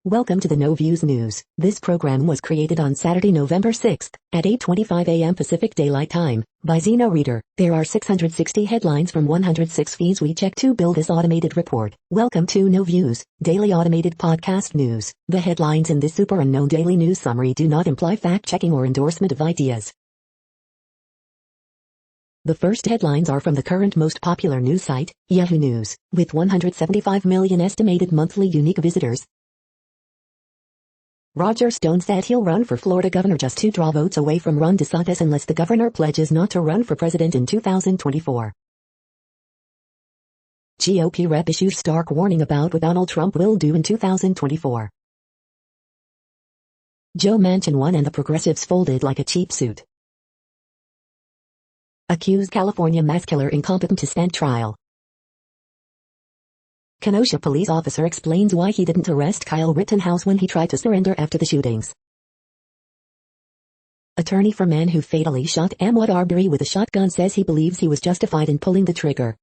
Welcome to the No Views News. This program was created on Saturday, November 6th at 8:25 a.m. Pacific Daylight Time by Zeno Reader. There are 660 headlines from 106 feeds we check to build this automated report. Welcome to No Views, daily automated podcast news. The headlines in this super unknown daily news summary do not imply fact-checking or endorsement of ideas. The first headlines are from the current most popular news site, Yahoo News, with 175 million estimated monthly unique visitors. Roger Stone said he'll run for Florida governor just to draw votes away from Ron DeSantis unless the governor pledges not to run for president in 2024. GOP rep issues stark warning about what Donald Trump will do in 2024. Joe Manchin won and the progressives folded like a cheap suit. Accused California mass killer incompetent to stand trial. Kenosha police officer explains why he didn't arrest Kyle Rittenhouse when he tried to surrender after the shootings. Attorney for man who fatally shot Ahmaud Arbery with a shotgun says he believes he was justified in pulling the trigger.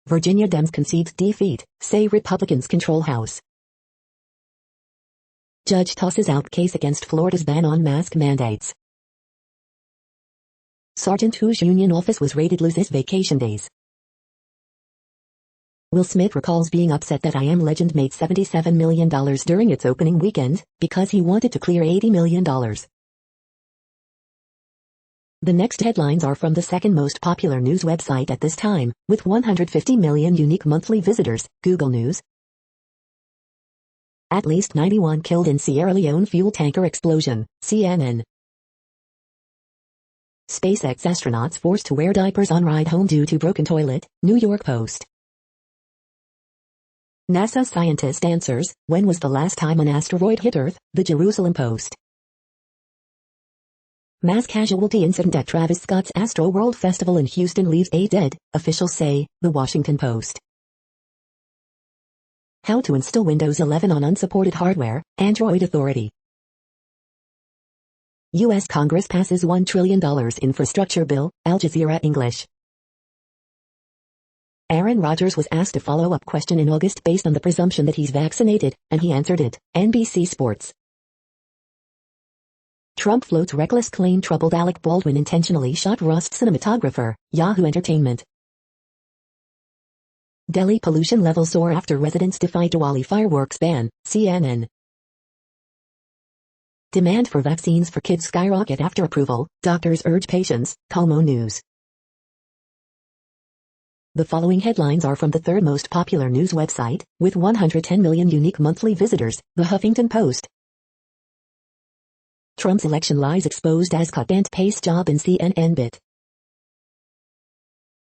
Virginia Dems concede defeat, say Republicans control House. Judge tosses out case against Florida's ban on mask mandates. Sergeant whose union office was raided loses vacation days. Will Smith recalls being upset that I Am Legend made $77 million during its opening weekend, because he wanted to clear $80 million. The next headlines are from the second most popular news website at this time, with 150 million unique monthly visitors, Google News. At least 91 killed in Sierra Leone fuel tanker explosion, CNN. SpaceX astronauts forced to wear diapers on ride home due to broken toilet, New York Post. NASA scientist answers, when was the last time an asteroid hit Earth? The Jerusalem Post. Mass casualty incident at Travis Scott's Astroworld Festival in Houston leaves 8 dead, officials say, The Washington Post. How to install Windows 11 on unsupported hardware, Android Authority. U.S. Congress passes $1 trillion infrastructure bill, Al Jazeera English. Aaron Rodgers was asked a follow-up question in August based on the presumption that he's vaccinated, and he answered it, NBC Sports. Trump floats reckless claim troubled Alec Baldwin intentionally shot Rust cinematographer, Yahoo Entertainment. Delhi pollution levels soar after residents defy Diwali fireworks ban, CNN. Demand for vaccines for kids skyrocket after approval, doctors urge patience, Como News. The following headlines are from the third most popular news website, with 110 million unique monthly visitors, The Huffington Post. Trump's election lies exposed as cut-and-paste job in CNN bit.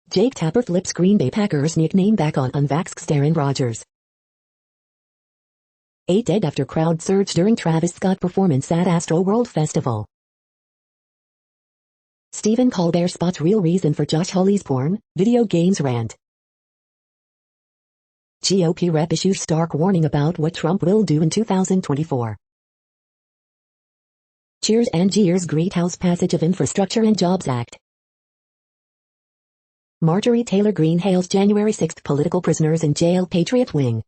Jake Tapper flips Green Bay Packers nickname back on unvaxxed Aaron Rodgers. 8 dead after crowd surge during Travis Scott performance at Astroworld Festival. Stephen Colbert spots real reason for Josh Hawley's porn, video games rant. GOP rep issues stark warning about what Trump will do in 2024. Cheers and jeers greet House passage of Infrastructure and Jobs Act. Marjorie Taylor Greene hails January 6 political prisoners in jail Patriot Wing.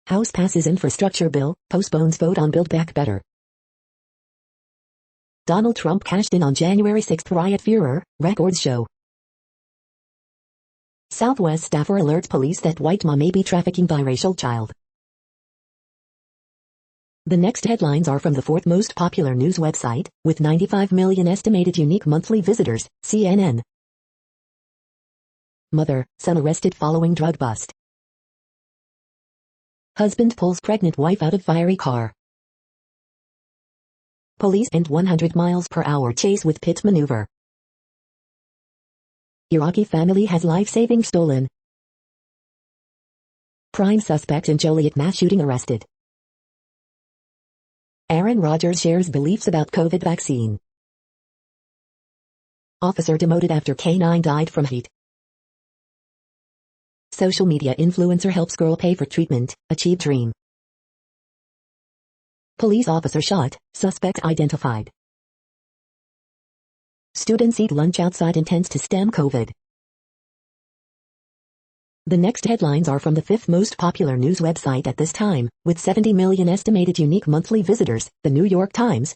House passes infrastructure bill, postpones vote on Build Back Better. Donald Trump cashed in on January 6 riot furor, records show. Southwest staffer alerts police that white mom may be trafficking biracial child. The next headlines are from the fourth most popular news website, with 95 million estimated unique monthly visitors, CNN. Mother, son arrested following drug bust. Husband pulls pregnant wife out of fiery car. Police end 100 miles per hour chase with pit maneuver. Iraqi family has life savings stolen. Prime suspect in Joliet mass shooting arrested. Aaron Rodgers shares beliefs about COVID vaccine. Officer demoted after K9 died from heat. Social media influencer helps girl pay for treatment, achieve dream. Police officer shot, suspect identified. Students eat lunch outside intends to stem COVID. The next headlines are from the fifth most popular news website at this time, with 70 million estimated unique monthly visitors, The New York Times.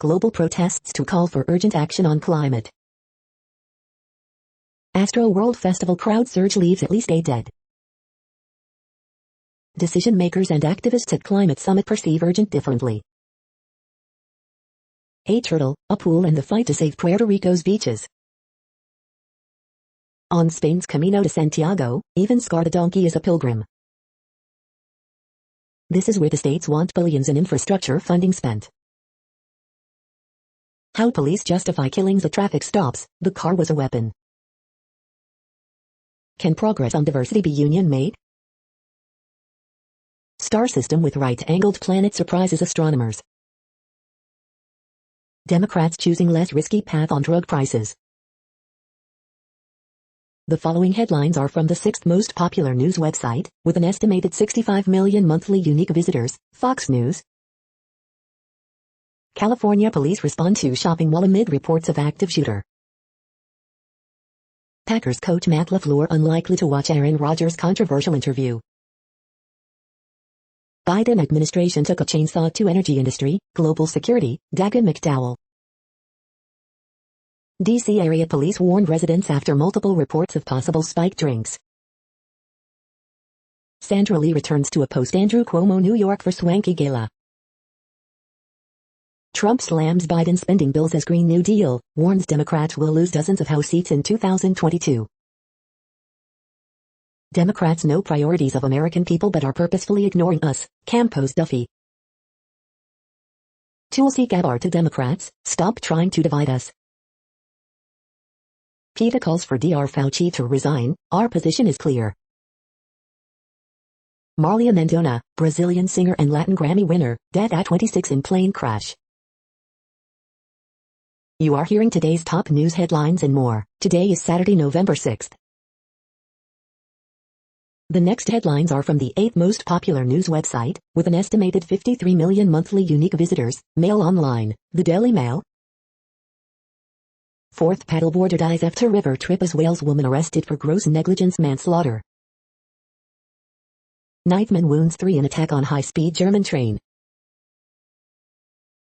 Global protests to call for urgent action on climate. Astro World Festival crowd surge leaves at least 8 dead. Decision makers and activists at climate summit perceive urgent differently. A turtle, a pool and the fight to save Puerto Rico's beaches. On Spain's Camino de Santiago, even scarred a donkey is a pilgrim. This is where the states want billions in infrastructure funding spent. How police justify killings at traffic stops, the car was a weapon. Can progress on diversity be union-made? Star system with right-angled planet surprises astronomers. Democrats choosing less risky path on drug prices. The following headlines are from the sixth most popular news website, with an estimated 65 million monthly unique visitors, Fox News. California police respond to shopping mall amid reports of active shooter. Packers coach Matt LaFleur unlikely to watch Aaron Rodgers' controversial interview. Biden administration took a chainsaw to energy industry, global security, Dagan McDowell. D.C. area police warned residents after multiple reports of possible spiked drinks. Sandra Lee returns to a post-Andrew Cuomo New York for swanky gala. Trump slams Biden spending bills as Green New Deal, warns Democrats will lose dozens of House seats in 2022. Democrats know priorities of American people but are purposefully ignoring us, Campos Duffy. Tulsi Gabbard to Democrats, stop trying to divide us. PETA calls for Dr. Fauci to resign, our position is clear. Marlia Mendonça, Brazilian singer and Latin Grammy winner, dead at 26 in plane crash. You are hearing today's top news headlines and more. Today is Saturday, November 6th. The next headlines are from the 8th most popular news website, with an estimated 53 million monthly unique visitors, Mail Online, The Daily Mail. Fourth paddleboarder dies after river trip as Wales woman arrested for gross negligence manslaughter. Knifeman wounds 3 in attack on high-speed German train.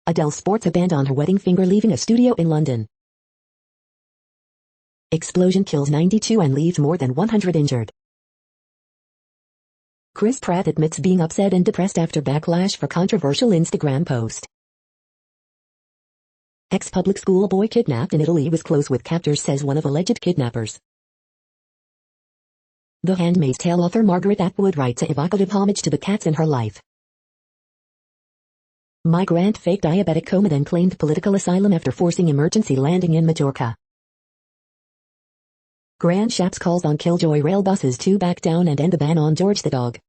Adele sports a band on her wedding finger leaving a studio in London. Explosion kills 92 and leaves more than 100 injured. Chris Pratt admits being upset and depressed after backlash for controversial Instagram post. Ex-public school boy kidnapped in Italy was close with captors, says one of alleged kidnappers. The Handmaid's Tale author Margaret Atwood writes a evocative homage to the cats in her life. Migrant faked diabetic coma then claimed political asylum after forcing emergency landing in Majorca. Grant Shapps calls on Killjoy rail buses to back down and end the ban on George the dog.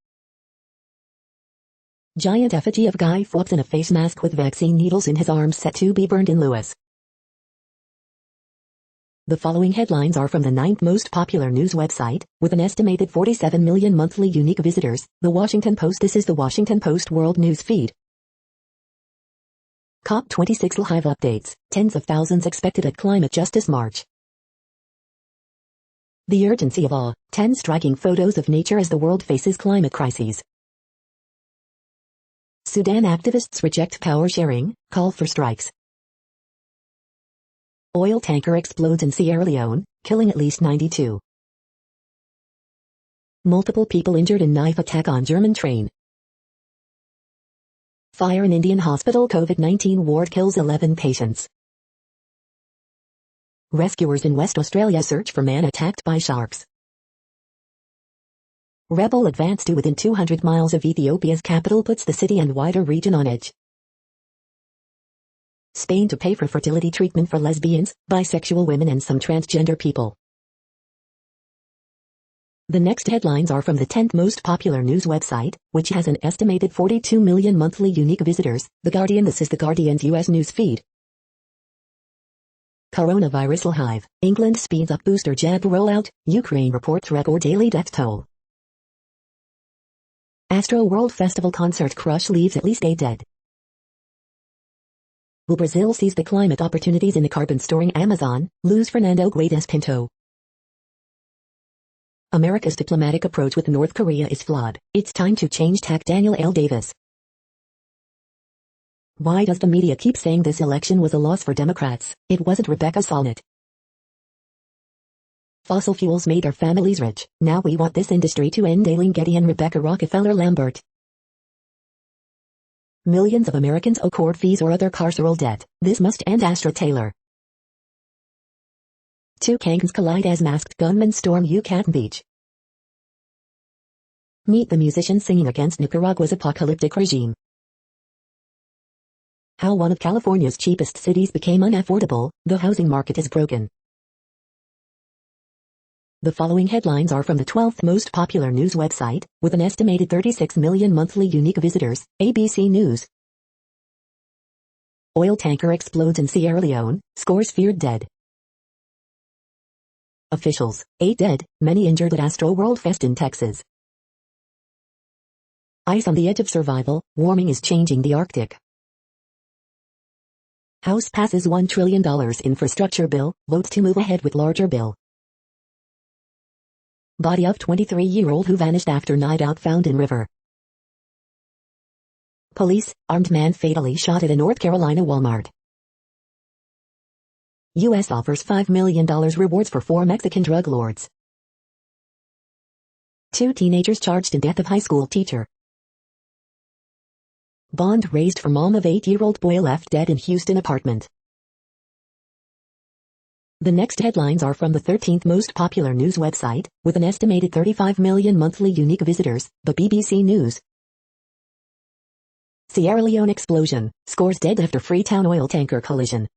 Giant effigy of Guy Fawkes in a face mask with vaccine needles in his arms set to be burned in Lewis. The following headlines are from the 9th most popular news website, with an estimated 47 million monthly unique visitors, The Washington Post. This is the Washington Post World News Feed. COP26 live updates, tens of thousands expected at Climate Justice March. The urgency of awe, 10 striking photos of nature as the world faces climate crises. Sudan activists reject power sharing, call for strikes. Oil tanker explodes in Sierra Leone, killing at least 92. Multiple people injured in knife attack on German train. Fire in Indian hospital, COVID-19 ward kills 11 patients. Rescuers in West Australia search for man attacked by sharks. Rebel advance to within 200 miles of Ethiopia's capital puts the city and wider region on edge. Spain to pay for fertility treatment for lesbians, bisexual women and some transgender people. The next headlines are from the 10th most popular news website, which has an estimated 42 million monthly unique visitors, The Guardian. This is The Guardian's U.S. news feed. Coronavirus hive, England speeds up booster jab rollout, Ukraine reports record daily death toll. Astro World Festival concert crush leaves at least 8 dead. Will Brazil seize the climate opportunities in the carbon-storing Amazon, lose Fernando Guedes Pinto? America's diplomatic approach with North Korea is flawed. It's time to change tack. Daniel L. Davis. Why does the media keep saying this election was a loss for Democrats? It wasn't. Rebecca Solnit. Fossil fuels made our families rich. Now we want this industry to end. Aileen Getty and Rebecca Rockefeller Lambert. Millions of Americans owe court fees or other carceral debt. This must end. Astra Taylor. Two gangs collide as masked gunmen storm Yucatan Beach. Meet the musicians singing against Nicaragua's apocalyptic regime. How one of California's cheapest cities became unaffordable. The housing market is broken. The following headlines are from the 12th most popular news website, with an estimated 36 million monthly unique visitors, ABC News. Oil tanker explodes in Sierra Leone, scores feared dead. Officials, 8 dead, many injured at Astro World Fest in Texas. Ice on the edge of survival, warming is changing the Arctic. House passes $1 trillion infrastructure bill, votes to move ahead with larger bill. Body of 23-year-old who vanished after night out found in river. Police, armed man fatally shot at a North Carolina Walmart. U.S. offers $5 million rewards for 4 Mexican drug lords. 2 teenagers charged in death of high school teacher. Bond raised for mom of 8-year-old boy left dead in Houston apartment. The next headlines are from the 13th most popular news website, with an estimated 35 million monthly unique visitors, the BBC News. Sierra Leone explosion, scores dead after Freetown oil tanker collision.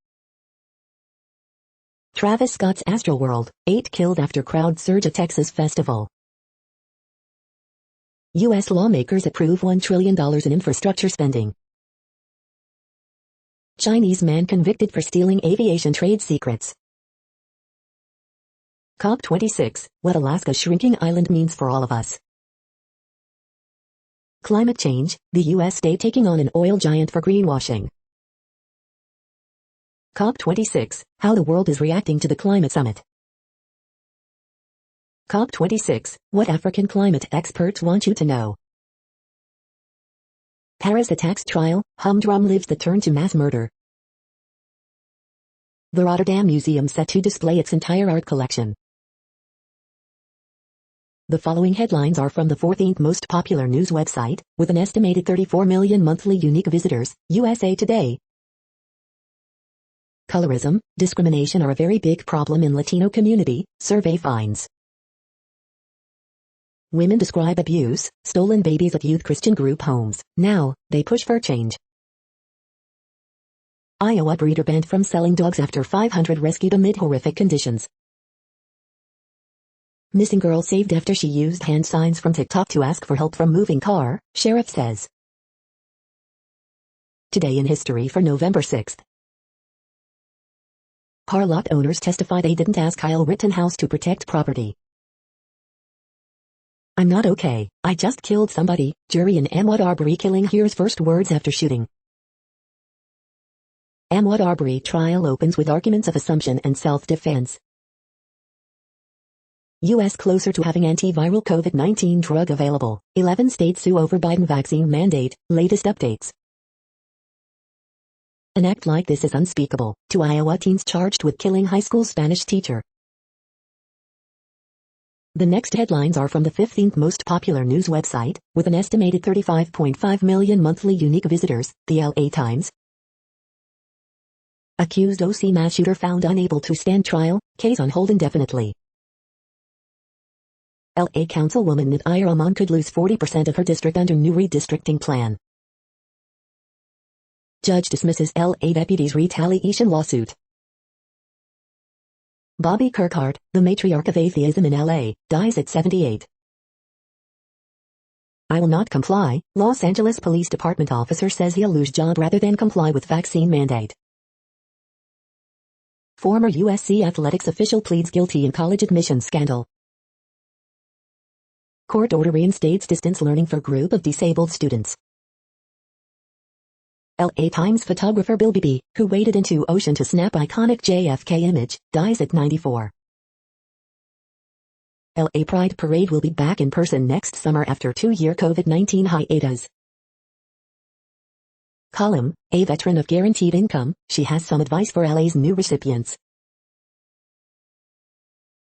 Travis Scott's Astroworld, 8 killed after crowd surge at Texas festival. U.S. lawmakers approve $1 trillion in infrastructure spending. Chinese man convicted for stealing aviation trade secrets. COP26, what Alaska's shrinking island means for all of us. Climate change, the U.S. state taking on an oil giant for greenwashing. COP26, how the world is reacting to the climate summit. COP26, what African climate experts want you to know. Paris attacks trial, humdrum lives the turn to mass murder. The Rotterdam Museum set to display its entire art collection. The following headlines are from the 14th most popular news website, with an estimated 34 million monthly unique visitors, USA Today. Colorism, discrimination are a very big problem in Latino community, survey finds. Women describe abuse, stolen babies at youth Christian group homes. Now, they push for change. Iowa breeder banned from selling dogs after 500 rescued amid horrific conditions. Missing girl saved after she used hand signs from TikTok to ask for help from moving car, sheriff says. Today in history for November 6th. Car lot owners testify they didn't ask Kyle Rittenhouse to protect property. I'm not okay, I just killed somebody, jury in Ahmaud Arbery killing hears first words after shooting. Ahmaud Arbery trial opens with arguments of assumption and self-defense. U.S. closer to having antiviral COVID-19 drug available. 11 states sue over Biden vaccine mandate, latest updates. An act like this is unspeakable, to Iowa teens charged with killing high school Spanish teacher. The next headlines are from the 15th most popular news website, with an estimated 35.5 million monthly unique visitors, the LA Times. Accused OC mass shooter found unable to stand trial, case on hold indefinitely. LA Councilwoman Nadia Rahman could lose 40% of her district under new redistricting plan. Judge dismisses LA deputy's retaliation lawsuit. Bobby Kirkhardt, the matriarch of atheism in LA, dies at 78. I will not comply, Los Angeles Police Department officer says he'll lose job rather than comply with vaccine mandate. Former USC athletics official pleads guilty in college admissions scandal. Court order reinstates distance learning for group of disabled students. LA Times photographer Bill Beebe, who waded into ocean to snap iconic JFK image, dies at 94. LA Pride Parade will be back in person next summer after 2-year COVID-19 hiatus. Column, a veteran of guaranteed income, she has some advice for LA's new recipients.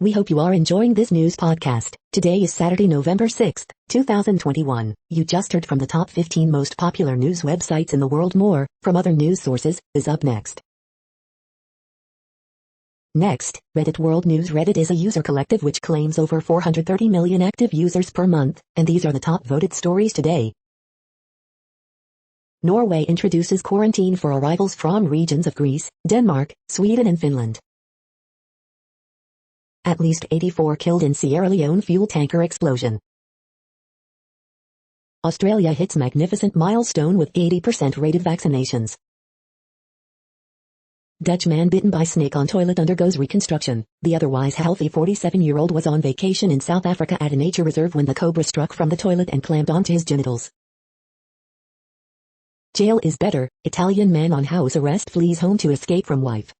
We hope you are enjoying this news podcast. Today is Saturday, November 6th, 2021. You just heard from the top 15 most popular news websites in the world. More, from other news sources, is up next. Next, Reddit World News. Reddit is a user collective which claims over 430 million active users per month, and these are the top voted stories today. Norway introduces quarantine for arrivals from regions of Greece, Denmark, Sweden and Finland. At least 84 killed in Sierra Leone fuel tanker explosion. Australia hits magnificent milestone with 80% rated vaccinations. Dutch man bitten by snake on toilet undergoes reconstruction. The otherwise healthy 47-year-old was on vacation in South Africa at a nature reserve when the cobra struck from the toilet and clamped onto his genitals. Jail is better. Italian man on house arrest flees home to escape from wife.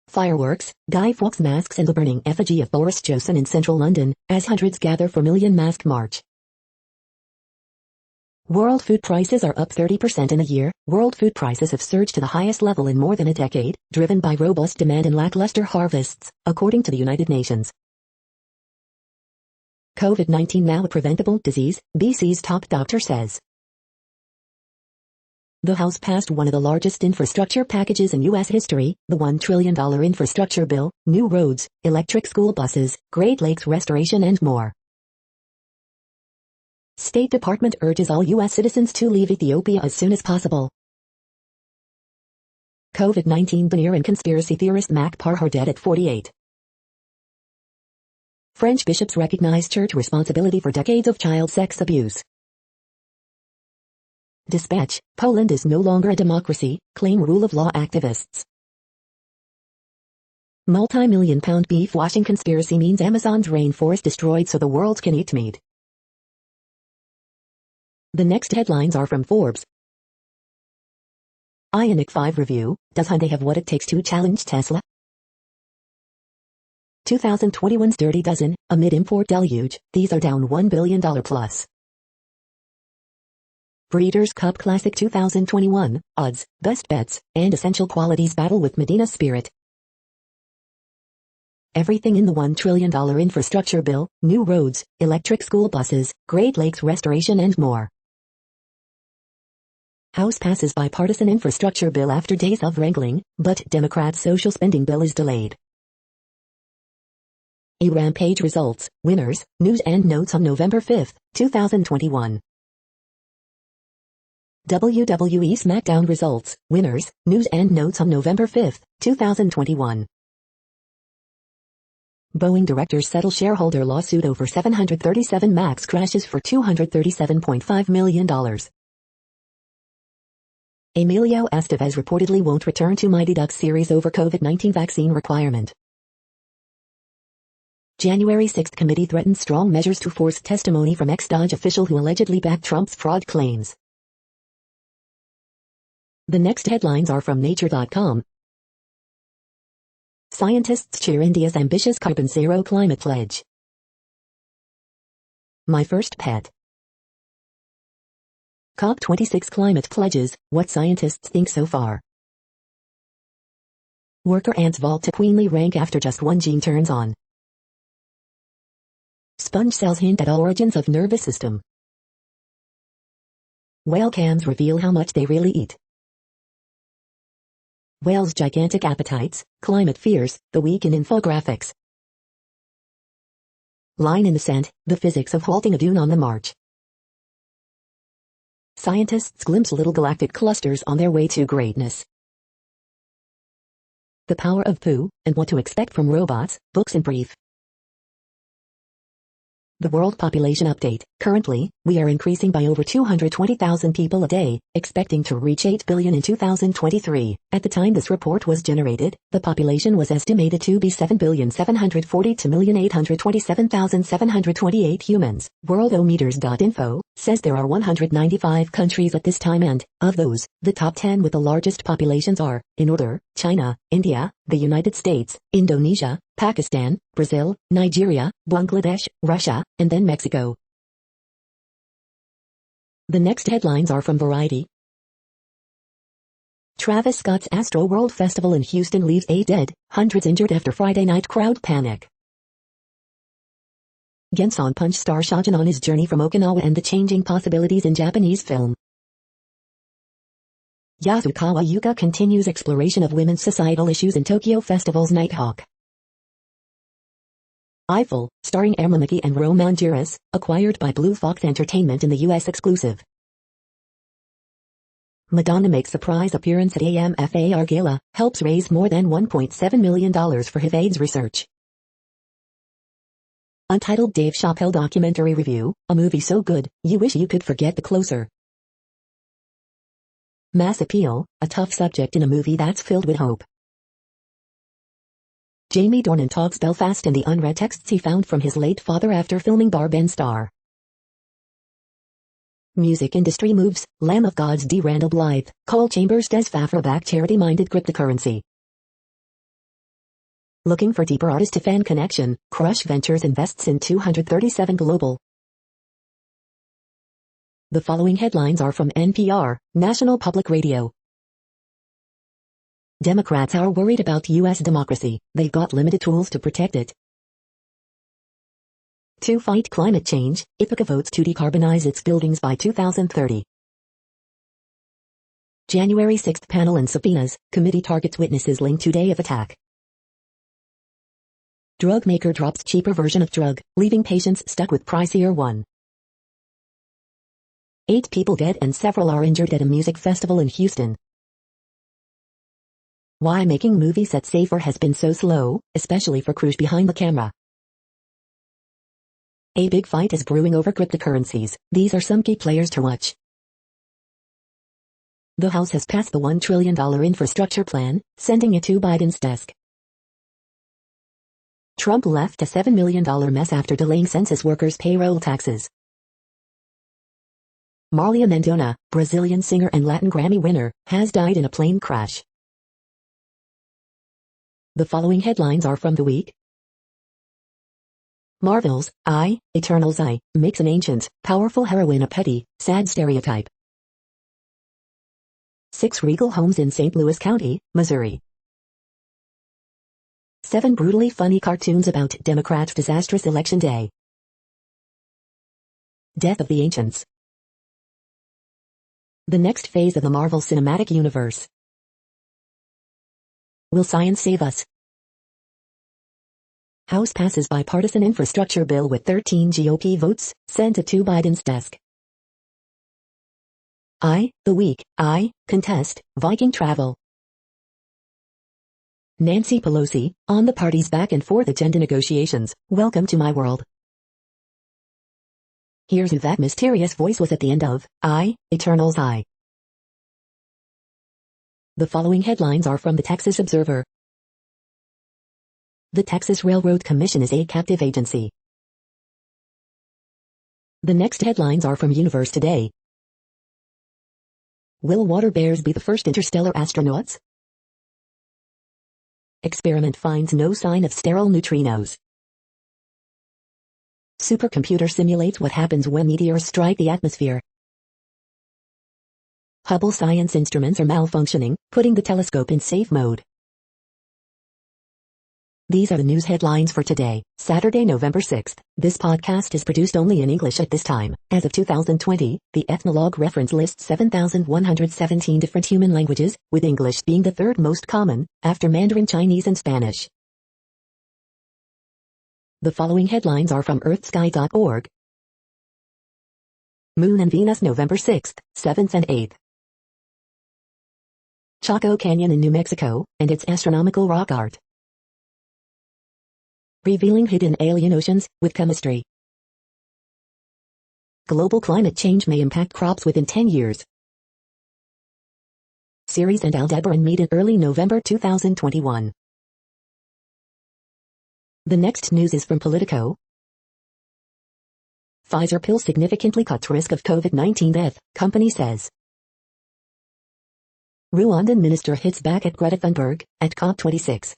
Fireworks, Guy Fawkes masks and the burning effigy of Boris Johnson in central London, as hundreds gather for Million Mask March. World food prices are up 30% in a year. World food prices have surged to the highest level in more than a decade, driven by robust demand and lackluster harvests, according to the United Nations. COVID-19 now a preventable disease, BC's top doctor says. The House passed one of the largest infrastructure packages in U.S. history, the $1 trillion infrastructure bill, new roads, electric school buses, Great Lakes restoration and more. State Department urges all U.S. citizens to leave Ethiopia as soon as possible. COVID-19 denier and conspiracy theorist Mac Parhar dead at 48. French bishops recognize church responsibility for decades of child sex abuse. Dispatch, Poland is no longer a democracy, claim rule of law activists. Multi-million-pound beef washing conspiracy means Amazon's rainforest destroyed so the world can eat meat. The next headlines are from Forbes. Ioniq 5 review, does Hyundai have what it takes to challenge Tesla? 2021's Dirty Dozen, amid import deluge, these are down $1 billion plus. Breeders' Cup Classic 2021, odds, best bets, and essential qualities battle with Medina Spirit. Everything in the $1 trillion infrastructure bill, new roads, electric school buses, Great Lakes restoration and more. House passes bipartisan infrastructure bill after days of wrangling, but Democrats' social spending bill is delayed. A Rampage results, winners, news and notes on November 5, 2021. WWE SmackDown results, winners, news and notes on November 5, 2021. Boeing directors settle shareholder lawsuit over 737 MAX crashes for $237.5 million. Emilio Estevez reportedly won't return to Mighty Ducks series over COVID-19 vaccine requirement. January 6 committee threatens strong measures to force testimony from ex-DOJ official who allegedly backed Trump's fraud claims. The next headlines are from Nature.com. Scientists cheer India's ambitious carbon zero climate pledge. My first pet. COP26 climate pledges, what scientists think so far. Worker ants vault to queenly rank after just one gene turns on. Sponge cells hint at origins of nervous system. Whale cams reveal how much they really eat. Whales' gigantic appetites, climate fears, the week in infographics. Line in the sand, the physics of halting a dune on the march. Scientists glimpse little galactic clusters on their way to greatness. The power of poo, and what to expect from robots, books in brief. The world population update. Currently, we are increasing by over 220,000 people a day, expecting to reach 8 billion in 2023. At the time this report was generated, the population was estimated to be 7,742,827,728 humans. Worldometers.info says there are 195 countries at this time and, of those, the top 10 with the largest populations are, in order, China, India, the United States, Indonesia, Pakistan, Brazil, Nigeria, Bangladesh, Russia, and then Mexico. The next headlines are from Variety. Travis Scott's Astroworld Festival in Houston leaves 8 dead, hundreds injured after Friday night crowd panic. Gensan Punch star Shajan on his journey from Okinawa and the changing possibilities in Japanese film. Yasukawa Yuka continues exploration of women's societal issues in Tokyo Festival's Nighthawk. Eiffel, starring Ermamaki and Roman Juris, acquired by Blue Fox Entertainment in the U.S. exclusive. Madonna makes surprise appearance at AMFAR Gala, helps raise more than $1.7 million for HIV AIDS research. Untitled Dave Chappelle documentary review, a movie so good, you wish you could forget the closer. Mass appeal, a tough subject in a movie that's filled with hope. Jamie Dornan talks Belfast and the unread texts he found from his late father after filming Barb and Star. Music industry moves, Lamb of God's D. Randall Blythe, Cole Chambers does Fafra-backed charity-minded cryptocurrency. Looking for deeper artist-to-fan connection, Crush Ventures invests in 237 Global. The following headlines are from NPR, National Public Radio. Democrats are worried about U.S. democracy, they've got limited tools to protect it. To fight climate change, Ithaca votes to decarbonize its buildings by 2030. January 6th panel and subpoenas, committee targets witnesses linked to day of attack. Drug maker drops cheaper version of drug, leaving patients stuck with pricier one. 8 people dead and several are injured at a music festival in Houston. Why making movie sets safer has been so slow, especially for crews behind the camera. A big fight is brewing over cryptocurrencies. These are some key players to watch. The House has passed the $1 trillion infrastructure plan, sending it to Biden's desk. Trump left a $7 million mess after delaying census workers' payroll taxes. Marlia Mendonça, Brazilian singer and Latin Grammy winner, has died in a plane crash. The following headlines are from The Week. Marvel's Eternal's I, makes an ancient, powerful heroine a petty, sad stereotype. 6 regal homes in St. Louis County, Missouri. 7 brutally funny cartoons about Democrats' disastrous election day. Death of the Ancients. The next phase of the Marvel Cinematic Universe. Will science save us? House passes bipartisan infrastructure bill with 13 GOP votes, sent it to Biden's desk. The Week, contest, Viking travel. Nancy Pelosi, on the party's back and forth agenda negotiations, welcome to my world. Here's who that mysterious voice was at the end of, Eternal's I. The following headlines are from the Texas Observer. The Texas Railroad Commission is a captive agency. The next headlines are from Universe Today. Will water bears be the first interstellar astronauts? Experiment finds no sign of sterile neutrinos. Supercomputer simulates what happens when meteors strike the atmosphere. Hubble science instruments are malfunctioning, putting the telescope in safe mode. These are the news headlines for today, Saturday, November 6th. This podcast is produced only in English at this time. As of 2020, the Ethnologue reference lists 7,117 different human languages, with English being the third most common, after Mandarin Chinese and Spanish. The following headlines are from earthsky.org. Moon and Venus November 6th, 7th and 8th. Chaco Canyon in New Mexico, and its astronomical rock art. Revealing hidden alien oceans, with chemistry. Global climate change may impact crops within 10 years. Series and Aldebaran meet in early November 2021. The next news is from Politico. Pfizer pill significantly cuts risk of COVID-19 death, company says. Rwandan minister hits back at Greta Thunberg, at COP26.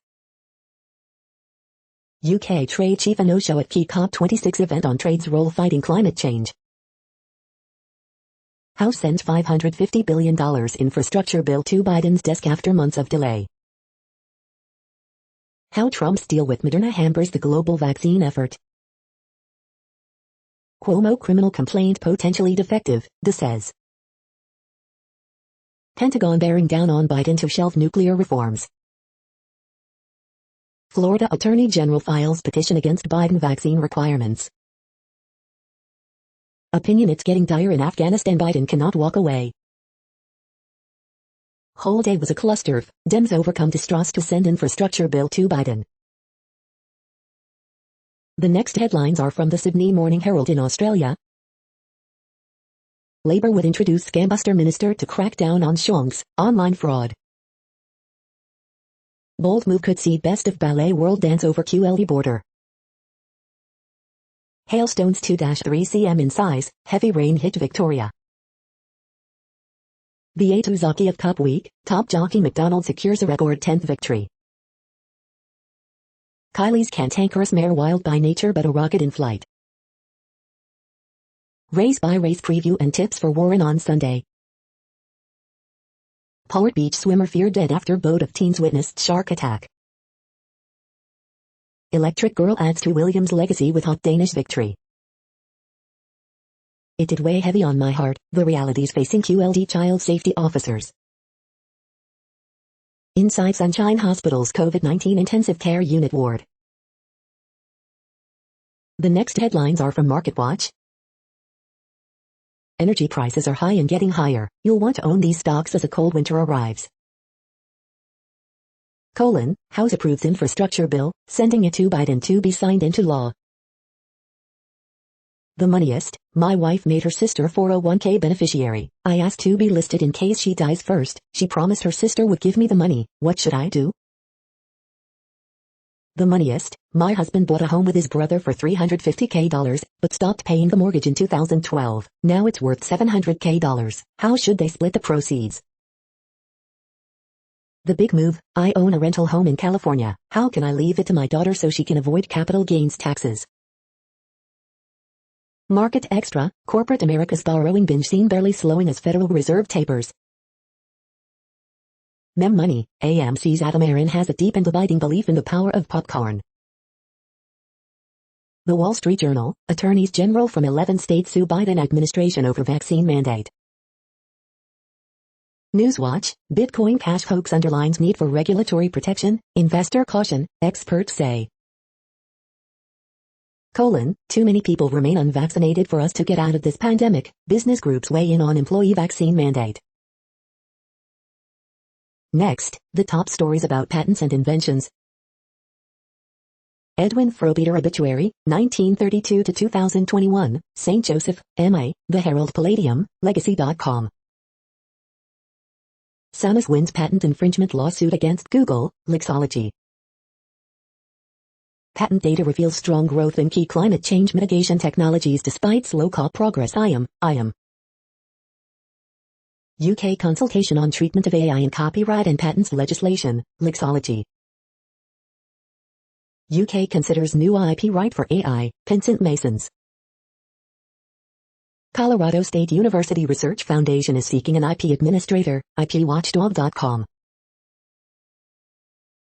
UK trade chief a no-show at key COP26 event on trade's role fighting climate change. House sends $550 billion infrastructure bill to Biden's desk after months of delay. How Trump's deal with Moderna hampers the global vaccine effort. Cuomo criminal complaint potentially defective, the says. Pentagon bearing down on Biden to shelve nuclear reforms. Florida Attorney General files petition against Biden vaccine requirements. Opinion it's getting dire in Afghanistan, Biden cannot walk away. Whole day was a cluster. Dems overcome distrust to send infrastructure bill to Biden. The next headlines are from the Sydney Morning Herald in Australia. Labor would introduce scambuster minister to crack down on Shong's online fraud. Bold move could see best of ballet world dance over QLD border. Hailstones 2-3 cm in size, heavy rain hit Victoria. The A2 jockey of Cup Week, top jockey McDonald secures a record 10th victory. Kylie's cantankerous mare wild by nature but a rocket in flight. Race by race preview and tips for Warren on Sunday. Poet beach swimmer feared dead after boat of teens witnessed shark attack. Electric Girl adds to Williams' legacy with hot Danish victory. It did weigh heavy on my heart, the realities facing QLD child safety officers. Inside Sunshine Hospital's COVID-19 intensive care unit ward. The next headlines are from MarketWatch. Energy prices are high and getting higher. You'll want to own these stocks as a cold winter arrives. House approves infrastructure bill, sending it to Biden to be signed into law. The Moneyest, my wife made her sister 401k beneficiary. I asked to be listed in case she dies first. She promised her sister would give me the money. What should I do? The Moneyest, my husband bought a home with his brother for $350k, but stopped paying the mortgage in 2012. Now it's worth $700k. How should they split the proceeds? The Big Move, I own a rental home in California. How can I leave it to my daughter so she can avoid capital gains taxes? Market Extra, corporate America's borrowing binge seen barely slowing as Federal Reserve tapers. Mem Money, AMC's Adam Aron has a deep and abiding belief in the power of popcorn. The Wall Street Journal, attorneys general from 11 states sue Biden administration over vaccine mandate. Newswatch, Bitcoin Cash hoax underlines need for regulatory protection, investor caution, experts say. Too many people remain unvaccinated for us to get out of this pandemic, business groups weigh in on employee vaccine mandate. Next, the top stories about patents and inventions. Edwin Frobisher obituary, 1932 to 2021, St. Joseph, MA, The Herald Palladium, Legacy.com. Samus wins patent infringement lawsuit against Google, Lexology. Patent data reveals strong growth in key climate change mitigation technologies despite slow COP progress. I am. UK consultation on treatment of AI in copyright and patents legislation, Lexology. UK considers new IP right for AI, Pinsent Masons. Colorado State University Research Foundation is seeking an IP administrator, IPWatchdog.com.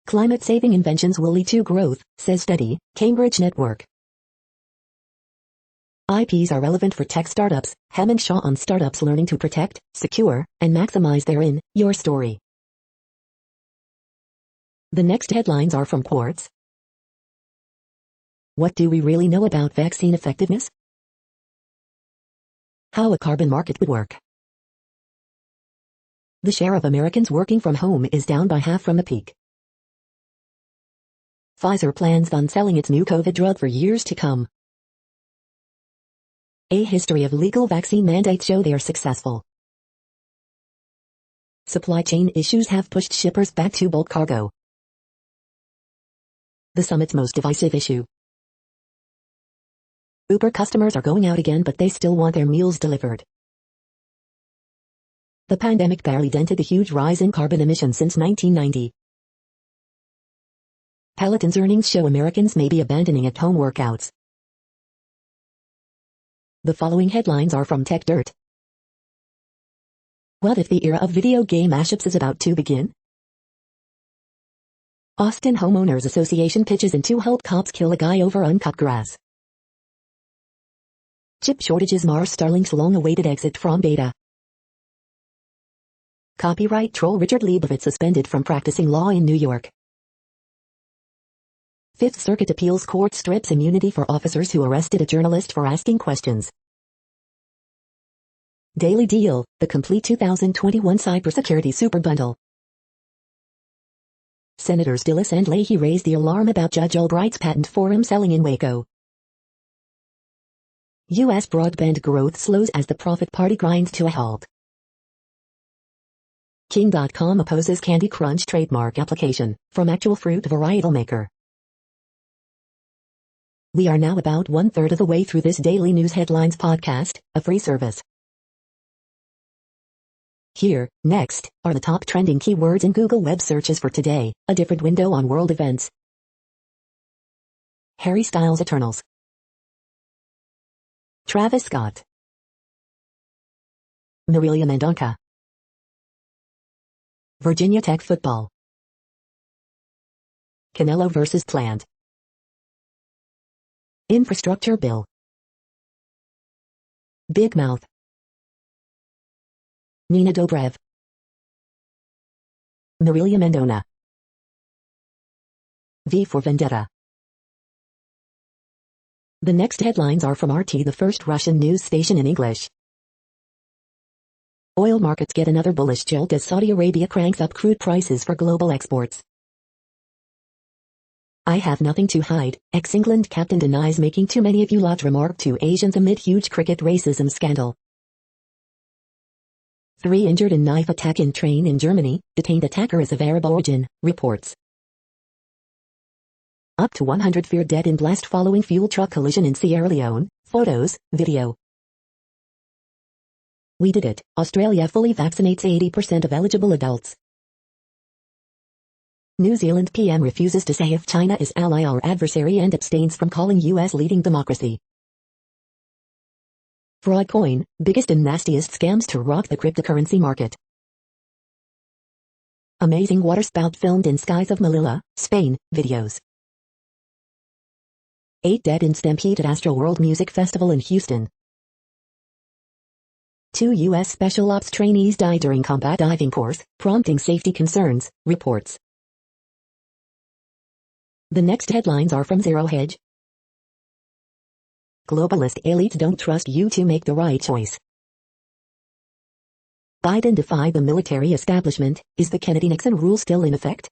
Climate-saving inventions will lead to growth, says study, Cambridge Network. IPs are relevant for tech startups, Hemming Shaw on startups learning to protect, secure, and maximize their your story. The next headlines are from Quartz. What do we really know about vaccine effectiveness? How a carbon market would work. The share of Americans working from home is down by half from the peak. Pfizer plans on selling its new COVID drug for years to come. A history of legal vaccine mandates show they are successful. Supply chain issues have pushed shippers back to bulk cargo. The summit's most divisive issue. Uber customers are going out again, but they still want their meals delivered. The pandemic barely dented the huge rise in carbon emissions since 1990. Peloton's earnings show Americans may be abandoning at-home workouts. The following headlines are from Tech Dirt. What if the era of video game mashups is about to begin? Austin Homeowners Association pitches in to help cops kill a guy over uncut grass. Chip shortages mar Starlink's long-awaited exit from beta. Copyright troll Richard Leibovitz suspended from practicing law in New York. Fifth Circuit Appeals Court strips immunity for officers who arrested a journalist for asking questions. Daily Deal, the complete 2021 cybersecurity super bundle. Senators Dillis and Leahy raised the alarm about Judge Albright's patent forum selling in Waco. U.S. broadband growth slows as the profit party grinds to a halt. King.com opposes Candy Crunch trademark application from actual fruit varietal maker. We are now about 1/3 of the way through this daily news headlines podcast, a free service. Here, next, are the top trending keywords in Google web searches for today, a different window on world events. Harry Styles Eternals. Travis Scott. Marilia Mendonca. Virginia Tech football. Canelo versus Plant. Infrastructure bill. Big Mouth. Nina Dobrev. Marilia Mendonca. V for Vendetta. The next headlines are from RT, the first Russian news station in English. Oil markets get another bullish jolt as Saudi Arabia cranks up crude prices for global exports. I have nothing to hide, ex-England captain denies making too many of you lot remark to Asians amid huge cricket racism scandal. 3 injured in knife attack in train in Germany, detained attacker is of Arab origin, reports. Up to 100 feared dead in blast following fuel truck collision in Sierra Leone, photos, video. We did it, Australia fully vaccinates 80% of eligible adults. New Zealand PM refuses to say if China is ally or adversary and abstains from calling US leading democracy. Fraudcoin, biggest and nastiest scams to rock the cryptocurrency market. Amazing waterspout filmed in skies of Melilla, Spain, videos. 8 dead in stampede at Astroworld Music Festival in Houston. 2 U.S. Special Ops trainees died during combat diving course, prompting safety concerns, reports. The next headlines are from Zero Hedge. Globalist elites don't trust you to make the right choice. Biden defied the military establishment, is the Kennedy-Nixon rule still in effect?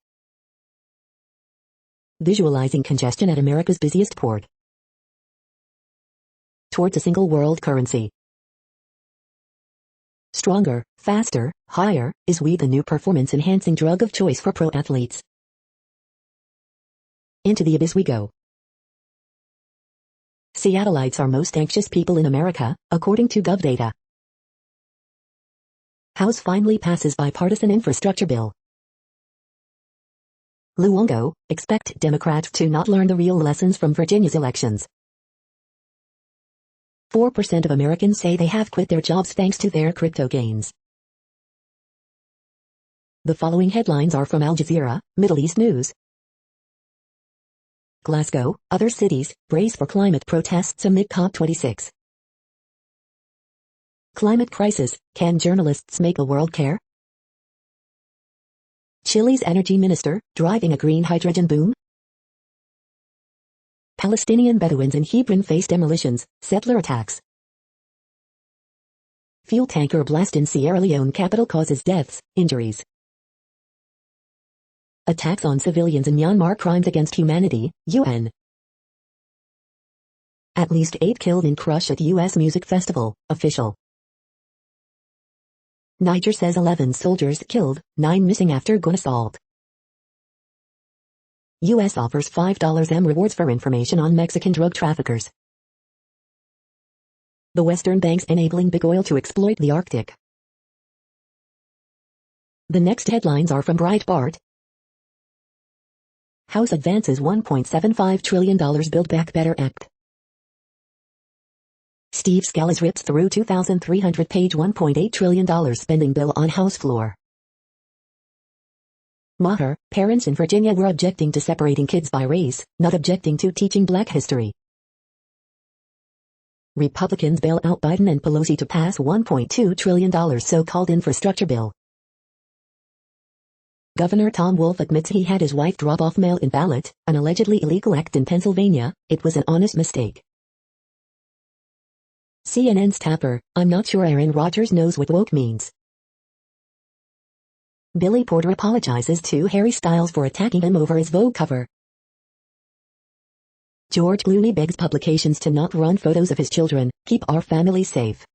Visualizing congestion at America's busiest port. Towards a single world currency. Stronger, faster, higher, is weed the new performance-enhancing drug of choice for pro athletes. Into the abyss we go. Seattleites are most anxious people in America, according to GovData. House finally passes bipartisan infrastructure bill. Luongo, expect Democrats to not learn the real lessons from Virginia's elections. 4% of Americans say they have quit their jobs thanks to their crypto gains. The following headlines are from Al Jazeera, Middle East News. Glasgow, other cities, brace for climate protests amid COP26. Climate crisis, can journalists make the world care? Chile's energy minister, driving a green hydrogen boom? Palestinian Bedouins in Hebron face demolitions, settler attacks. Fuel tanker blast in Sierra Leone capital causes deaths, injuries. Attacks on civilians in Myanmar crimes against humanity, UN. At least 8 killed in crush at U.S. music festival, official. Niger says 11 soldiers killed, 9 missing after gun assault. U.S. offers $5 rewards for information on Mexican drug traffickers. The Western banks enabling big oil to exploit the Arctic. The next headlines are from Breitbart. House advances $1.75 trillion Build Back Better Act. Steve Scalise rips through 2,300-page $1.8 trillion spending bill on House floor. Maher, parents in Virginia were objecting to separating kids by race, not objecting to teaching Black history. Republicans bail out Biden and Pelosi to pass $1.2 trillion so-called infrastructure bill. Governor Tom Wolf admits he had his wife drop off mail-in ballot, an allegedly illegal act in Pennsylvania. It was an honest mistake. CNN's Tapper, I'm not sure Aaron Rodgers knows what woke means. Billy Porter apologizes to Harry Styles for attacking him over his Vogue cover. George Clooney begs publications to not run photos of his children, keep our family safe.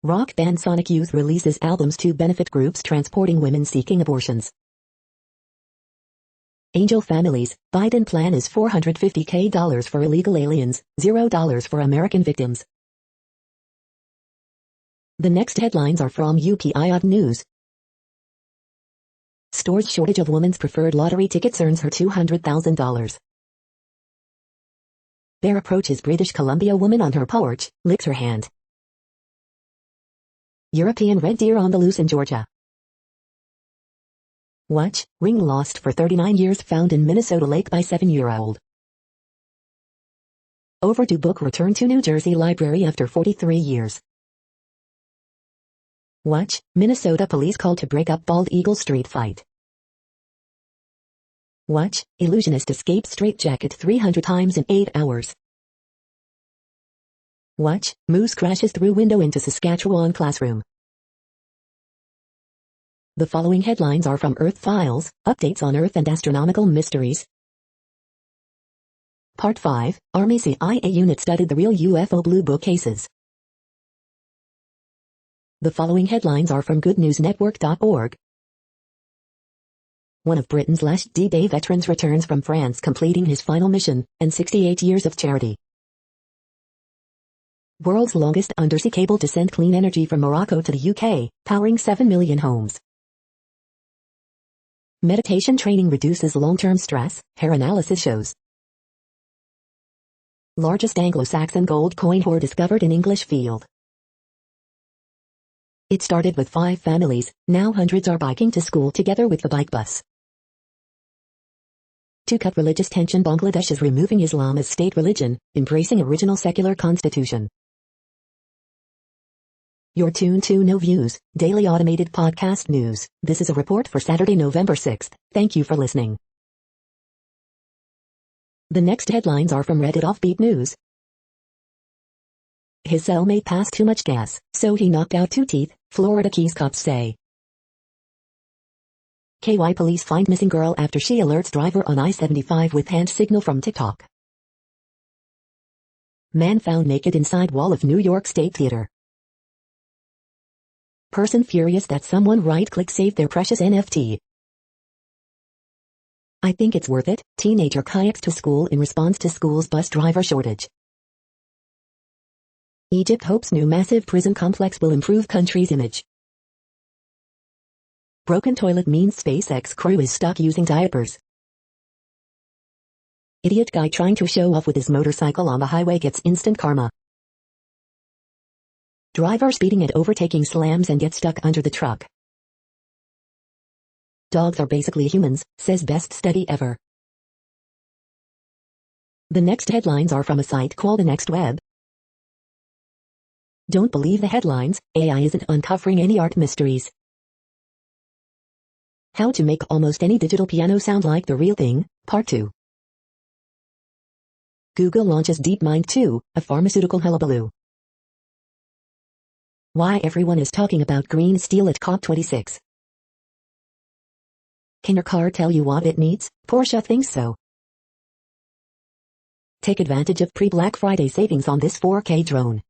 Rock band Sonic Youth releases albums to benefit groups transporting women seeking abortions. Angel families, Biden plan is $450K for illegal aliens, $0 for American victims. The next headlines are from UPI News. Stores shortage of women's preferred lottery tickets earns her $200,000. Bear approaches British Columbia woman on her porch, licks her hand. European red deer on the loose in Georgia. Watch, ring lost for 39 years found in Minnesota lake by 7-year-old. Overdue book returned to New Jersey Library after 43 years. Watch, Minnesota police called to break up Bald Eagle street fight. Watch, illusionist escapes straitjacket 300 times in 8 hours. Watch, moose crashes through window into Saskatchewan classroom. The following headlines are from Earth Files, updates on Earth and astronomical mysteries. Part 5, Army CIA unit studied the real UFO Blue Book cases. The following headlines are from goodnewsnetwork.org. One of Britain's last D-Day veterans returns from France completing his final mission, and 68 years of charity. World's longest undersea cable to send clean energy from Morocco to the UK, powering 7 million homes. Meditation training reduces long-term stress, hair analysis shows. Largest Anglo-Saxon gold coin hoard discovered in English field. It started with 5 families, now hundreds are biking to school together with the bike bus. To cut religious tension, Bangladesh is removing Islam as state religion, embracing original secular constitution. You're tuned to No Views, daily automated podcast news. This is a report for Saturday, November 6th. Thank you for listening. The next headlines are from Reddit Offbeat News. His cellmate passed too much gas, so he knocked out 2 teeth, Florida Keys cops say. KY police find missing girl after she alerts driver on I-75 with hand signal from TikTok. Man found naked inside wall of New York State Theater. Person furious that someone right-click saved their precious NFT. I think it's worth it, teenager kayaks to school in response to school's bus driver shortage. Egypt hopes new massive prison complex will improve country's image. Broken toilet means SpaceX crew is stuck using diapers. Idiot guy trying to show off with his motorcycle on the highway gets instant karma. Driver speeding and overtaking slams and gets stuck under the truck. Dogs are basically humans, says best study ever. The next headlines are from a site called The Next Web. Don't believe the headlines, AI isn't uncovering any art mysteries. How to make almost any digital piano sound like the real thing, Part 2. Google launches DeepMind 2, a pharmaceutical hullabaloo. Why everyone is talking about green steel at COP26. Can your car tell you what it needs? Porsche thinks so. Take advantage of pre-Black Friday savings on this 4K drone.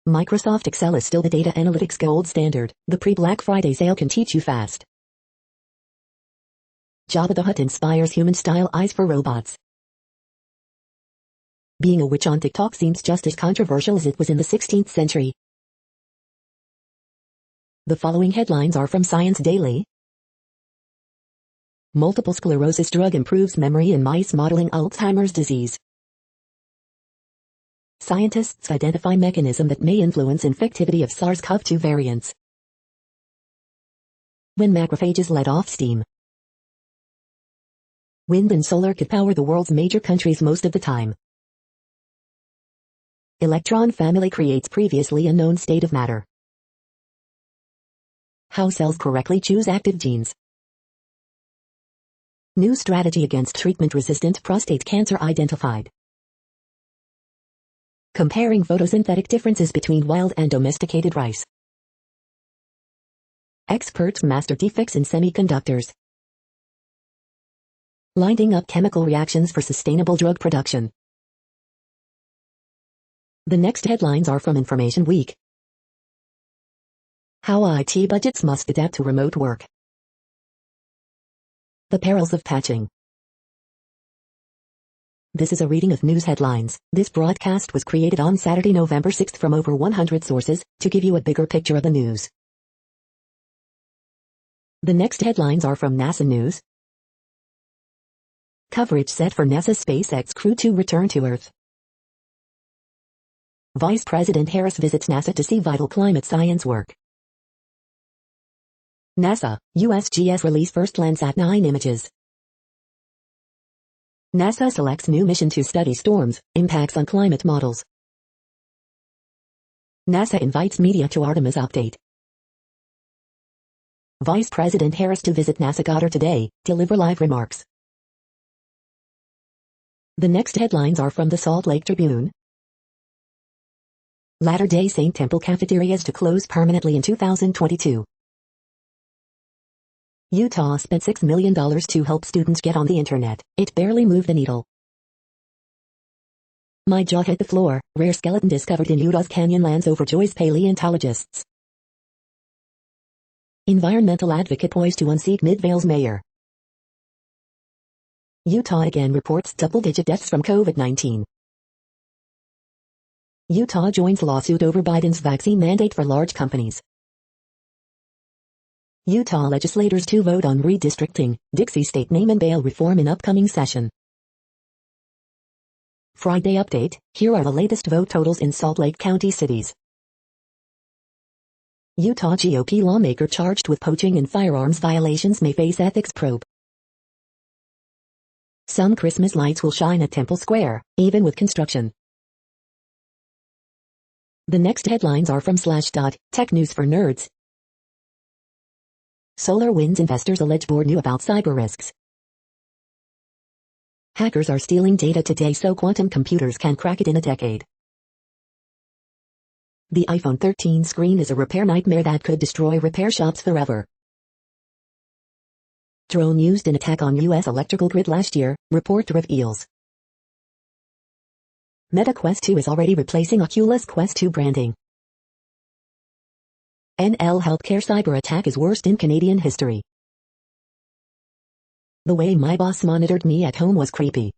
Microsoft Excel is still the data analytics gold standard. The pre-Black Friday sale can teach you fast. Jabba the Hutt inspires human-style eyes for robots. Being a witch on TikTok seems just as controversial as it was in the 16th century. The following headlines are from Science Daily. Multiple sclerosis drug improves memory in mice modeling Alzheimer's disease. Scientists identify mechanism that may influence infectivity of SARS-CoV-2 variants. When macrophages let off steam. Wind and solar could power the world's major countries most of the time. Electron family creates previously unknown state of matter. How cells correctly choose active genes. New strategy against treatment-resistant prostate cancer identified. Comparing photosynthetic differences between wild and domesticated rice. Experts master defects in semiconductors. Lining up chemical reactions for sustainable drug production. The next headlines are from Information Week. How IT budgets must adapt to remote work. The perils of patching. This is a reading of news headlines. This broadcast was created on Saturday, November 6th from over 100 sources, to give you a bigger picture of the news. The next headlines are from NASA News. Coverage set for NASA's SpaceX Crew to return to Earth. Vice President Harris visits NASA to see vital climate science work. NASA, USGS release first Landsat 9 images. NASA selects new mission to study storms, impacts on climate models. NASA invites media to Artemis update. Vice President Harris to visit NASA Goddard today, deliver live remarks. The next headlines are from the Salt Lake Tribune. Latter-day Saint Temple cafeterias to close permanently in 2022. Utah spent $6 million to help students get on the internet. It barely moved the needle. My jaw hit the floor. Rare skeleton discovered in Utah's Canyonlands overjoys paleontologists. Environmental advocate poised to unseat Midvale's mayor. Utah again reports double-digit deaths from COVID-19. Utah joins lawsuit over Biden's vaccine mandate for large companies. Utah legislators to vote on redistricting, Dixie state name and bail reform in upcoming session. Friday update, here are the latest vote totals in Salt Lake County cities. Utah GOP lawmaker charged with poaching and firearms violations may face ethics probe. Some Christmas lights will shine at Temple Square, even with construction. The next headlines are from Slashdot, Tech News for Nerds. SolarWinds investors allege board knew about cyber risks. Hackers are stealing data today so quantum computers can crack it in a decade. The iPhone 13 screen is a repair nightmare that could destroy repair shops forever. Drone used in attack on U.S. electrical grid last year, report reveals. Meta Quest 2 is already replacing Oculus Quest 2 branding. NL Healthcare cyber attack is worst in Canadian history. The way my boss monitored me at home was creepy.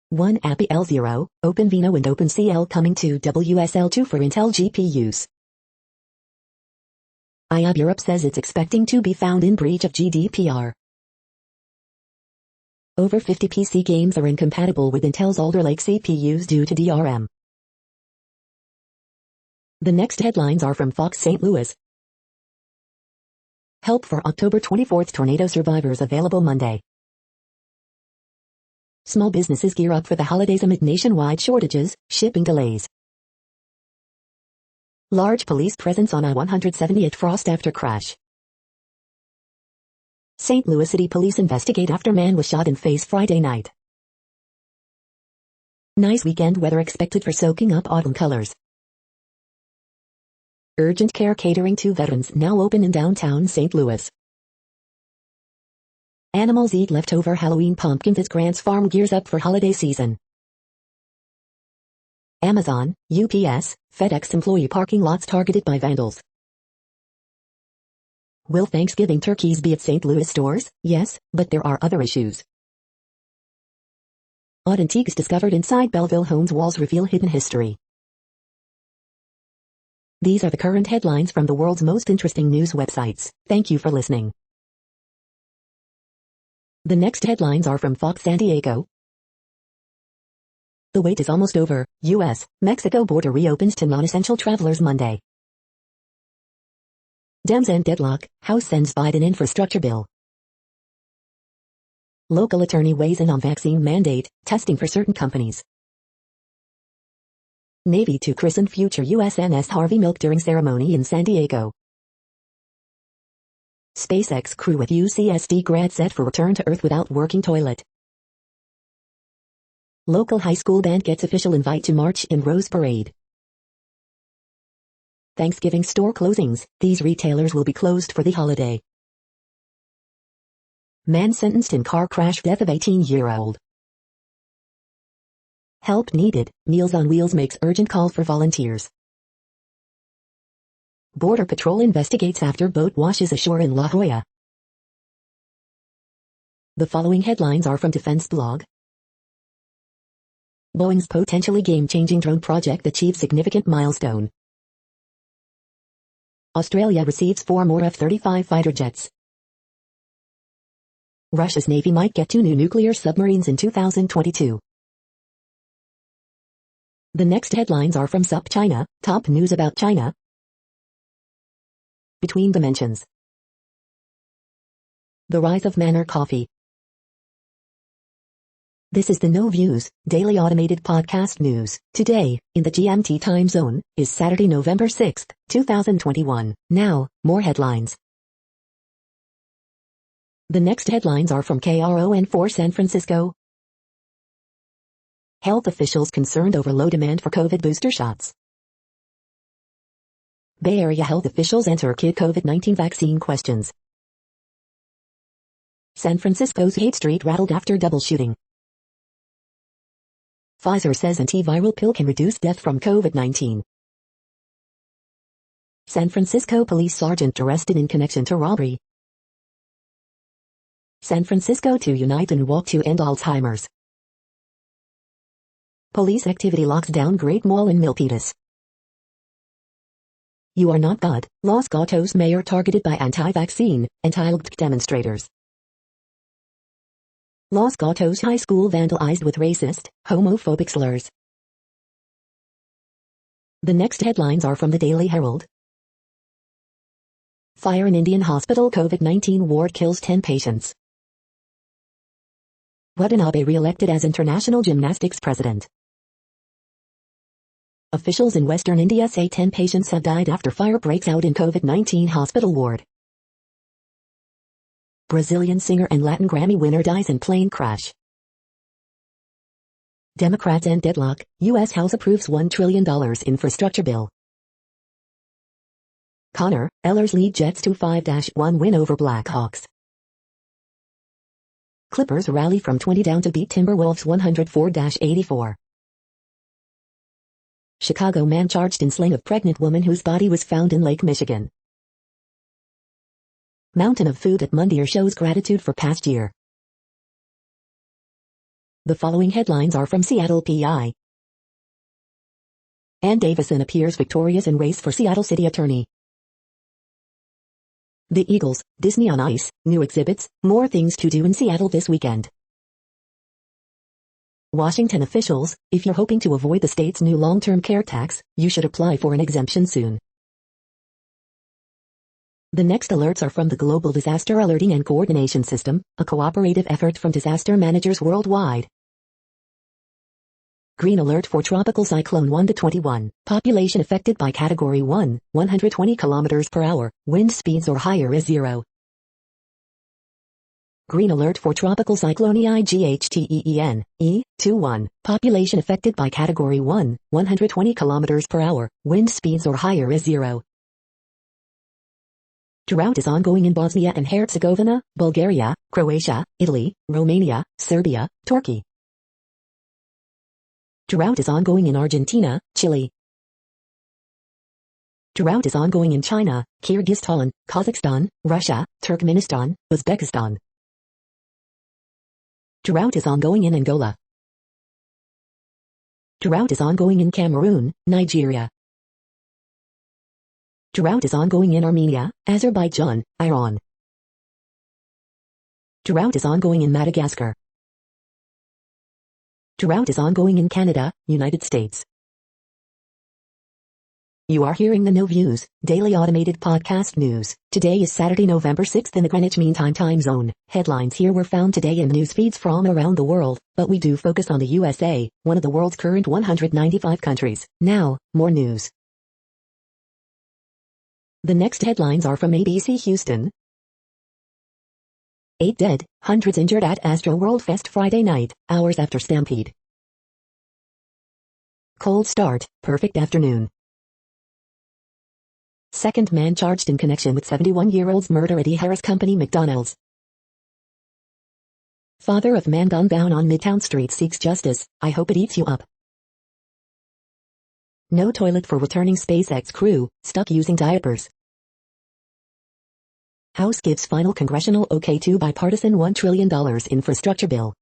One API L0, OpenVINO and OpenCL coming to WSL2 for Intel GPUs. IAB Europe says it's expecting to be found in breach of GDPR. Over 50 PC games are incompatible with Intel's Alder Lake CPUs due to DRM. The next headlines are from Fox St. Louis. Help for October 24th tornado survivors available Monday. Small businesses gear up for the holidays amid nationwide shortages, shipping delays. Large police presence on I-170 at Frost after crash. St. Louis City Police investigate after man was shot in face Friday night. Nice weekend weather expected for soaking up autumn colors. Urgent care catering to veterans now open in downtown St. Louis. Animals eat leftover Halloween pumpkins as Grant's farm gears up for holiday season. Amazon, UPS, FedEx employee parking lots targeted by vandals. Will Thanksgiving turkeys be at St. Louis stores? Yes, but there are other issues. Odd antiques discovered inside Belleville home's walls reveal hidden history. These are the current headlines from the world's most interesting news websites. Thank you for listening. The next headlines are from Fox San Diego. The wait is almost over. U.S.-Mexico border reopens to non-essential travelers Monday. Dems end deadlock. House sends Biden infrastructure bill. Local attorney weighs in on vaccine mandate, testing for certain companies. Navy to christen future USNS Harvey Milk during ceremony in San Diego. SpaceX crew with UCSD grad set for return to Earth without working toilet. Local high school band gets official invite to march in Rose Parade. Thanksgiving store closings. These retailers will be closed for the holiday. Man sentenced in car crash death of 18-year-old. Help needed. Meals on Wheels makes urgent call for volunteers. Border Patrol investigates after boat washes ashore in La Jolla. The following headlines are from Defense Blog. Boeing's potentially game-changing drone project achieves significant milestone. Australia receives 4 more F-35 fighter jets. Russia's Navy might get 2 new nuclear submarines in 2022. The next headlines are from SupChina, top news about China. Between Dimensions. The rise of Manner Coffee. This is the No Views, daily automated podcast news. Today, in the GMT time zone, is Saturday, November 6th, 2021. Now, more headlines. The next headlines are from KRON4 San Francisco. Health officials concerned over low demand for COVID booster shots. Bay Area health officials answer kid COVID-19 vaccine questions. San Francisco's Haight Street rattled after double shooting. Pfizer says antiviral pill can reduce death from COVID-19. San Francisco police sergeant arrested in connection to robbery. San Francisco to unite and walk to end Alzheimer's. Police activity locks down Great Mall in Milpitas. You are not God. Los Gatos mayor targeted by anti-vaccine, anti-LGBT demonstrators. Los Gatos High School vandalized with racist, homophobic slurs. The next headlines are from the Daily Herald. Fire in Indian hospital COVID-19 ward kills 10 patients. Watanabe re-elected as international gymnastics president. Officials in Western India say 10 patients have died after fire breaks out in COVID-19 hospital ward. Brazilian singer and Latin Grammy winner dies in plane crash. Democrats end deadlock. U.S. House approves $1 trillion infrastructure bill. Connor, Ellers lead Jets to 5-1 win over Blackhawks. Clippers rally from 20 down to beat Timberwolves 104-84. Chicago man charged in slaying of pregnant woman whose body was found in Lake Michigan. Mountain of food at Mundier shows gratitude for past year. The following headlines are from Seattle PI. Ann Davison appears victorious in race for Seattle City Attorney. The Eagles, Disney on Ice, new exhibits, more things to do in Seattle this weekend. Washington officials, if you're hoping to avoid the state's new long-term care tax, you should apply for an exemption soon. The next alerts are from the Global Disaster Alerting and Coordination System, a cooperative effort from disaster managers worldwide. Green alert for Tropical Cyclone 1-21. Population affected by Category 1, 120 km per hour, wind speeds or higher is 0. Green alert for Tropical Cyclone EIGHTEEN, E21. Population affected by Category 1, 120 km per hour, wind speeds or higher is 0. Drought is ongoing in Bosnia and Herzegovina, Bulgaria, Croatia, Italy, Romania, Serbia, Turkey. Drought is ongoing in Argentina, Chile. Drought is ongoing in China, Kyrgyzstan, Kazakhstan, Russia, Turkmenistan, Uzbekistan. Drought is ongoing in Angola. Drought is ongoing in Cameroon, Nigeria. Drought is ongoing in Armenia, Azerbaijan, Iran. Drought is ongoing in Madagascar. Drought is ongoing in Canada, United States. You are hearing the No Views, daily automated podcast news. Today is Saturday, November 6th in the Greenwich Mean Time zone. Headlines here were found today in news feeds from around the world, but we do focus on the USA, one of the world's current 195 countries. Now, more news. The next headlines are from ABC Houston. 8 dead, hundreds injured at Astro World Fest Friday night, hours after stampede. Cold start, perfect afternoon. Second man charged in connection with 71-year-old's murder at E. Harris Company McDonald's. Father of man gunned down on Midtown Street seeks justice, I hope it eats you up. No toilet for returning SpaceX crew, stuck using diapers. House gives final congressional okay to bipartisan $1 trillion infrastructure bill.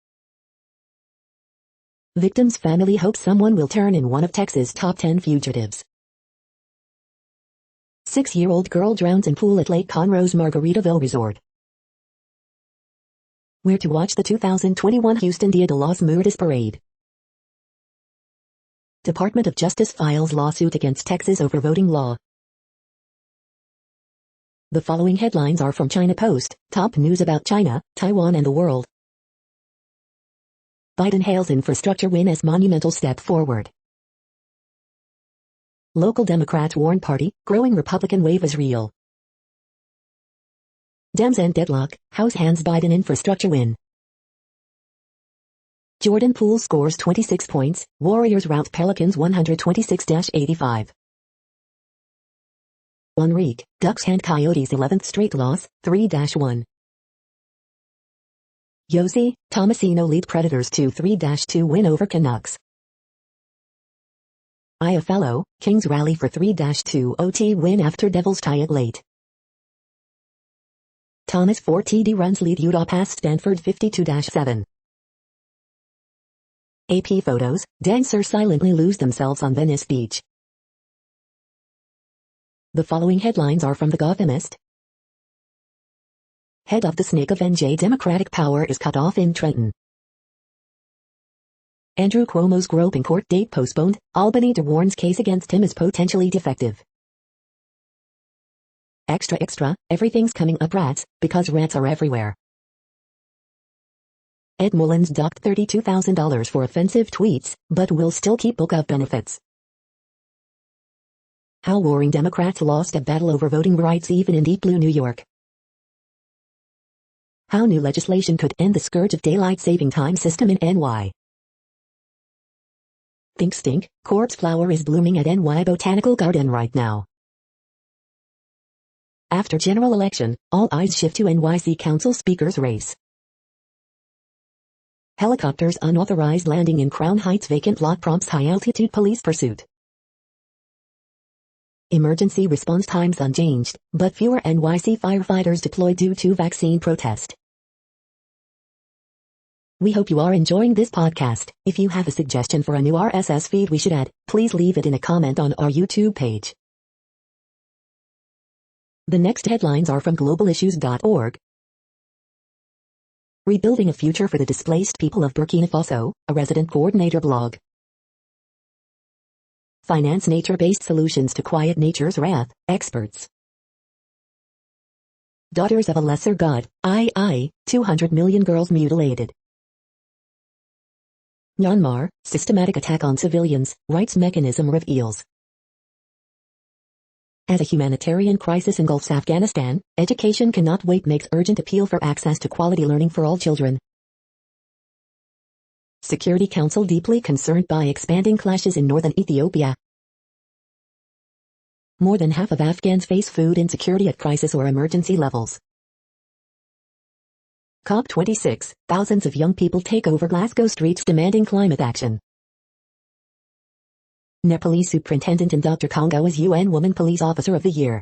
Victim's family hopes someone will turn in one of Texas' top 10 fugitives. 6-year-old girl drowns in pool at Lake Conroe's Margaritaville Resort. Where to watch the 2021 Houston Dia de los Muertos Parade. Department of Justice files lawsuit against Texas over voting law. The following headlines are from China Post, top news about China, Taiwan and the world. Biden hails infrastructure win as monumental step forward. Local Democrats warn party, growing Republican wave is real. Dems end deadlock, House hands Biden infrastructure win. Jordan Poole scores 26 points, Warriors rout Pelicans 126-85. Enrique, Ducks hand Coyotes 11th straight loss, 3-1. Yossi, Tomasino lead Predators 2-3-2 win over Canucks. Iafallo, Kings rally for 3-2 OT win after Devils tie it late. Thomas 4 TD runs lead Utah past Stanford 52-7. AP photos, dancers silently lose themselves on Venice Beach. The following headlines are from The Gothamist. Head of the snake of NJ Democratic power is cut off in Trenton. Andrew Cuomo's groping court date postponed, Albany warns case against him is potentially defective. Extra extra, everything's coming up rats, because rats are everywhere. Ed Mullins docked $32,000 for offensive tweets, but will still keep book of benefits. How warring Democrats lost a battle over voting rights even in Deep Blue New York. How new legislation could end the scourge of daylight saving time system in NY. Think stink, corpse flower is blooming at NY Botanical Garden right now. After general election, all eyes shift to NYC Council Speaker's race. Helicopters unauthorized landing in Crown Heights vacant lot prompts high-altitude police pursuit. Emergency response times unchanged, but fewer NYC firefighters deployed due to vaccine protest. We hope you are enjoying this podcast. If you have a suggestion for a new RSS feed we should add, please leave it in a comment on our YouTube page. The next headlines are from globalissues.org. Rebuilding a Future for the Displaced People of Burkina Faso, a resident coordinator blog. Finance nature-based solutions to quiet nature's wrath, experts. Daughters of a Lesser God, 200 million girls mutilated. Myanmar, systematic attack on civilians, rights mechanism reveals. As a humanitarian crisis engulfs Afghanistan, education cannot wait makes urgent appeal for access to quality learning for all children. Security Council deeply concerned by expanding clashes in northern Ethiopia. More than half of Afghans face food insecurity at crisis or emergency levels. COP26, thousands of young people take over Glasgow streets demanding climate action. Nepalese Superintendent in Dr. Congo as UN Woman Police Officer of the Year.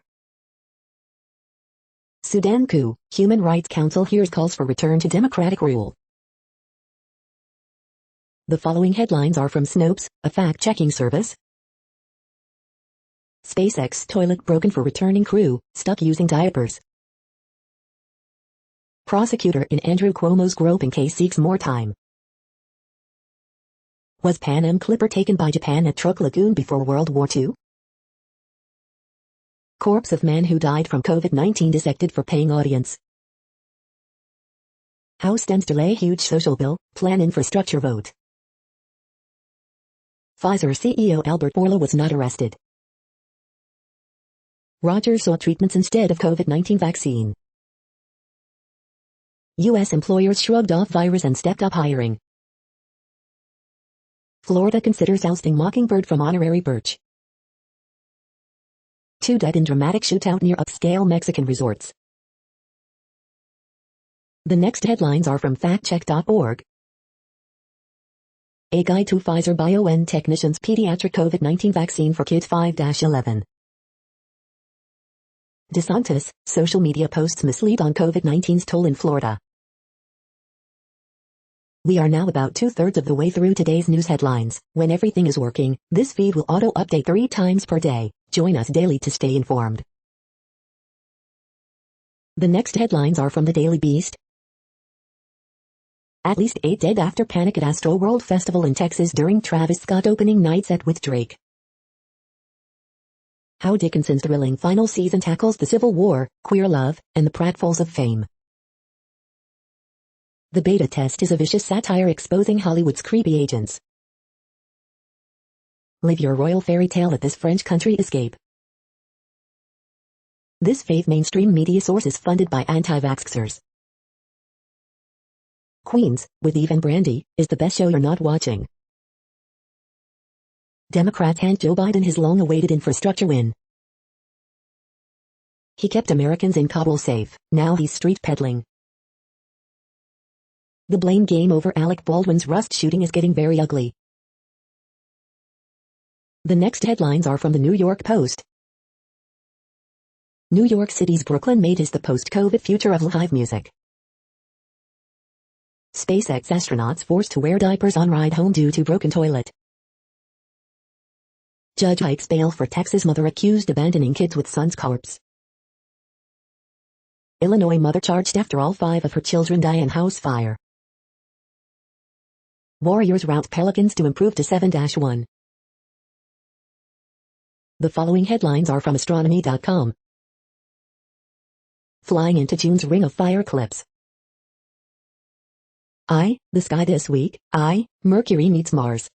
Sudan coup, Human Rights Council hears calls for return to democratic rule. The following headlines are from Snopes, a fact-checking service. SpaceX toilet broken for returning crew, stuck using diapers. Prosecutor in Andrew Cuomo's groping case seeks more time. Was Pan Am Clipper taken by Japan at Truk Lagoon before World War II? Corpse of man who died from COVID-19 dissected for paying audience. House Dems delay huge social bill, plan infrastructure vote. Pfizer CEO Albert Bourla was not arrested. Rogers sought treatments instead of COVID-19 vaccine. U.S. employers shrugged off virus and stepped up hiring. Florida considers ousting Mockingbird from honorary Birch. 2 dead in dramatic shootout near upscale Mexican resorts. The next headlines are from factcheck.org. A guide to Pfizer BioNTech Technicians Pediatric COVID-19 Vaccine for Kids 5-11. DeSantis, social media posts mislead on COVID-19's toll in Florida. We are now about 2/3 of the way through today's news headlines. When everything is working, this feed will auto-update 3 times per day. Join us daily to stay informed. The next headlines are from the Daily Beast. At least 8 dead after panic at Astroworld Festival in Texas during Travis Scott opening night set with Drake. How Dickinson's thrilling final season tackles the Civil War, queer love, and the pratfalls of fame. The beta test is a vicious satire exposing Hollywood's creepy agents. Live your royal fairy tale at this French country escape. This fave mainstream media source is funded by anti-vaxxers. Queens, with Eve and Brandy, is the best show you're not watching. Democrats hand Joe Biden his long-awaited infrastructure win. He kept Americans in Kabul safe, now he's street peddling. The blame game over Alec Baldwin's Rust shooting is getting very ugly. The next headlines are from the New York Post. New York City's Brooklyn Mate is the post-COVID future of live music. SpaceX astronauts forced to wear diapers on ride home due to broken toilet. Judge hikes bail for Texas mother accused abandoning kids with son's corpse. Illinois mother charged after all 5 of her children die in house fire. Warriors rout Pelicans to improve to 7-1. The following headlines are from astronomy.com. Flying into June's Ring of Fire eclipse. The sky this week. Mercury meets Mars.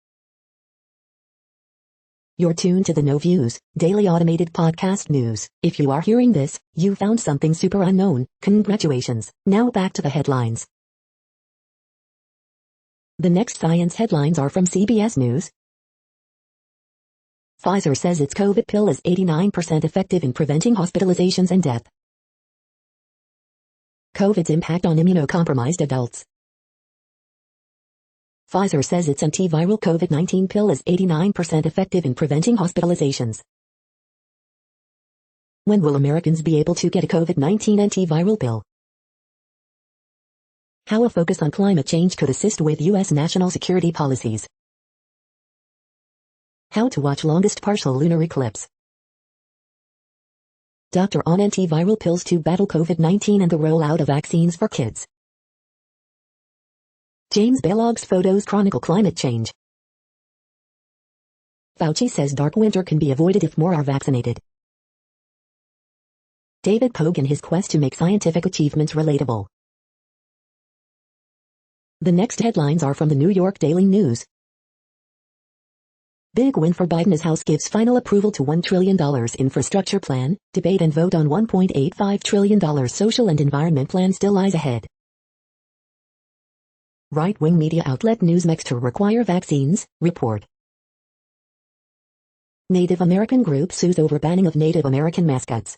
You're tuned to the No Views, daily automated podcast news. If you are hearing this, you found something super unknown. Congratulations. Now back to the headlines. The next science headlines are from CBS News. Pfizer says its COVID pill is 89% effective in preventing hospitalizations and death. COVID's impact on immunocompromised adults. Pfizer says its antiviral COVID-19 pill is 89% effective in preventing hospitalizations. When will Americans be able to get a COVID-19 antiviral pill? How a focus on climate change could assist with U.S. national security policies. How to watch longest partial lunar eclipse. Doctor on antiviral pills to battle COVID-19 and the rollout of vaccines for kids. James Balog's photos chronicle climate change. Fauci says dark winter can be avoided if more are vaccinated. David Pogue and his quest to make scientific achievements relatable. The next headlines are from the New York Daily News. Big win for Biden as House gives final approval to $1 trillion infrastructure plan, debate and vote on $1.85 trillion social and environment plan still lies ahead. Right-wing media outlet Newsmax to require vaccines, report. Native American group sues over banning of Native American mascots.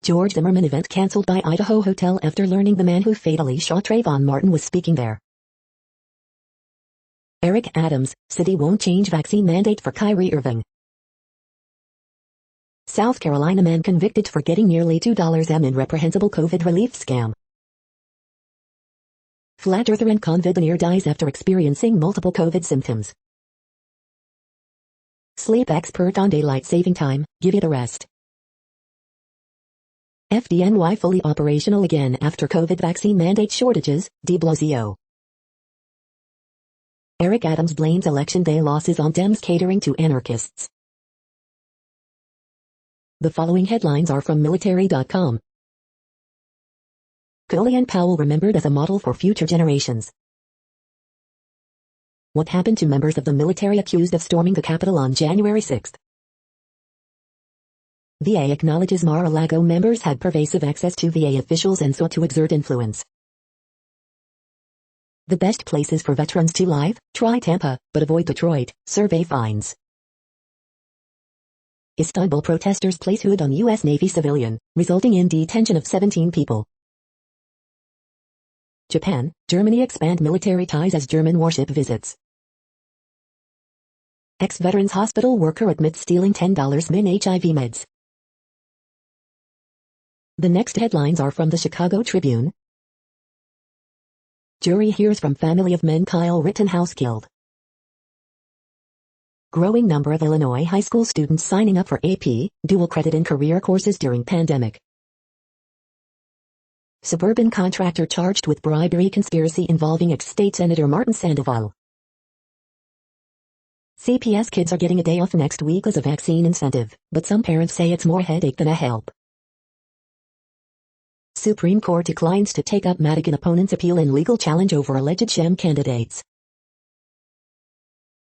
George Zimmerman event cancelled by Idaho hotel after learning the man who fatally shot Trayvon Martin was speaking there. Eric Adams, city won't change vaccine mandate for Kyrie Irving. South Carolina man convicted for getting nearly $2 in reprehensible COVID relief scam. Flat earther and convicted dies after experiencing multiple COVID symptoms. Sleep expert on daylight saving time, give it a rest. FDNY fully operational again after COVID vaccine mandate shortages, de Blasio. Eric Adams blames election day losses on Dems catering to anarchists. The following headlines are from military.com. Colin Powell remembered as a model for future generations. What happened to members of the military accused of storming the Capitol on January 6? VA acknowledges Mar-a-Lago members had pervasive access to VA officials and sought to exert influence. The best places for veterans to live, try Tampa, but avoid Detroit, survey finds. Istanbul protesters place hood on U.S. Navy civilian, resulting in detention of 17 people. Japan, Germany expand military ties as German warship visits. Ex-Veterans Hospital worker admits stealing $10 min HIV meds. The next headlines are from the Chicago Tribune. Jury hears from family of men Kyle Rittenhouse killed. Growing number of Illinois high school students signing up for AP, dual credit and career courses during pandemic. Suburban contractor charged with bribery conspiracy involving ex-state Senator Martin Sandoval. CPS kids are getting a day off next week as a vaccine incentive, but some parents say it's more headache than a help. Supreme Court declines to take up Madigan opponent's appeal in legal challenge over alleged sham candidates.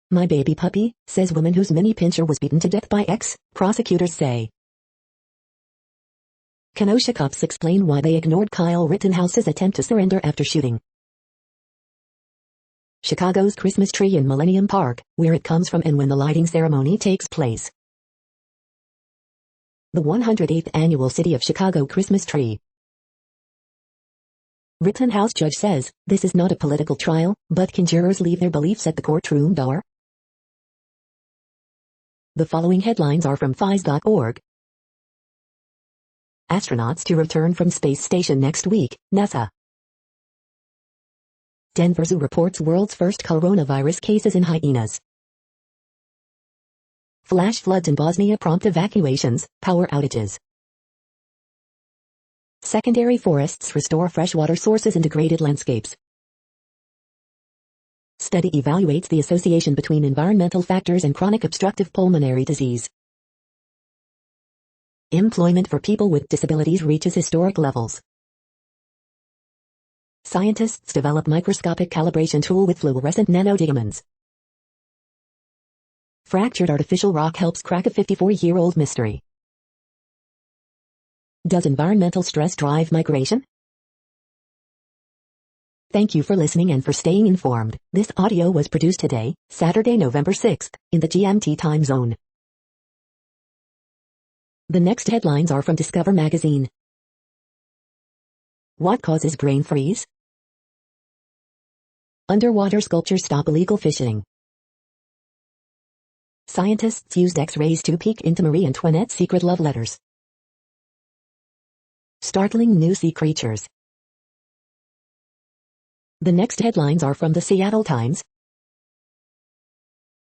My baby puppy, says woman whose mini pincher was beaten to death by ex, prosecutors say. Kenosha cops explain why they ignored Kyle Rittenhouse's attempt to surrender after shooting. Chicago's Christmas tree in Millennium Park, where it comes from and when the lighting ceremony takes place. The 108th Annual City of Chicago Christmas Tree. Rittenhouse judge says, this is not a political trial, but can jurors leave their beliefs at the courtroom door? The following headlines are from FIS.org. Astronauts to return from space station next week, NASA. Denver Zoo reports world's first coronavirus cases in hyenas. Flash floods in Bosnia prompt evacuations, power outages. Secondary forests restore freshwater sources in degraded landscapes. Study evaluates the association between environmental factors and chronic obstructive pulmonary disease. Employment for people with disabilities reaches historic levels. Scientists develop microscopic calibration tool with fluorescent nanodiamonds. Fractured artificial rock helps crack a 54-year-old mystery. Does environmental stress drive migration? Thank you for listening and for staying informed. This audio was produced today, Saturday, November 6th, in the GMT time zone. The next headlines are from Discover magazine. What causes brain freeze? Underwater sculptures stop illegal fishing. Scientists used X-rays to peek into Marie Antoinette's secret love letters. Startling new sea creatures. The next headlines are from the Seattle Times.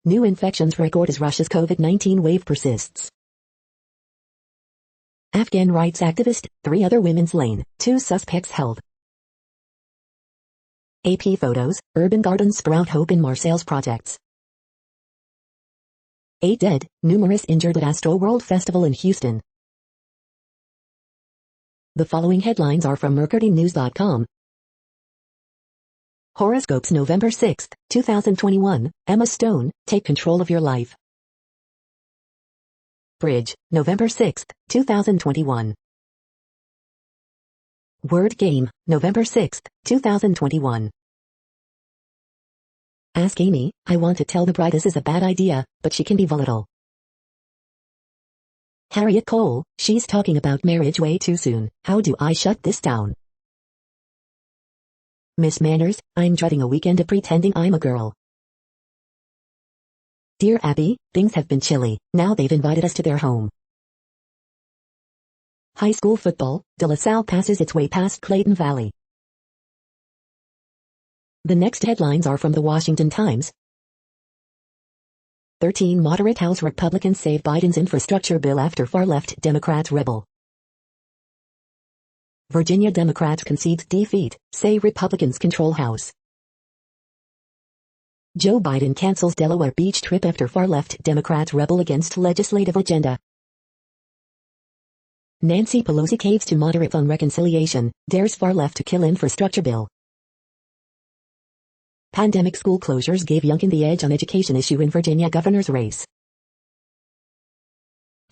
New infections record as Russia's COVID-19 wave persists. Afghan rights activist, 3 other women slain, 2 suspects held. AP photos, urban gardens sprout hope in Marseille's projects. 8 dead, numerous injured at Astroworld Festival in Houston. The following headlines are from mercurynews.com. Horoscopes November 6, 2021, Emma Stone, take control of your life. Bridge, November 6, 2021. Word Game, November 6, 2021. Ask Amy. I want to tell the bride this is a bad idea, but she can be volatile. Harriet Cole, she's talking about marriage way too soon. How do I shut this down? Miss Manners, I'm dreading a weekend of pretending I'm a girl. Dear Abby, things have been chilly. Now they've invited us to their home. High school football, De La Salle passes its way past Clayton Valley. The next headlines are from the Washington Times. 13 moderate House Republicans save Biden's infrastructure bill after far-left Democrats rebel. Virginia Democrats concede defeat, say Republicans control House. Joe Biden cancels Delaware beach trip after far-left Democrats rebel against legislative agenda. Nancy Pelosi caves to moderates on reconciliation, dares far-left to kill infrastructure bill. Pandemic school closures gave Youngkin the edge on education issue in Virginia governor's race.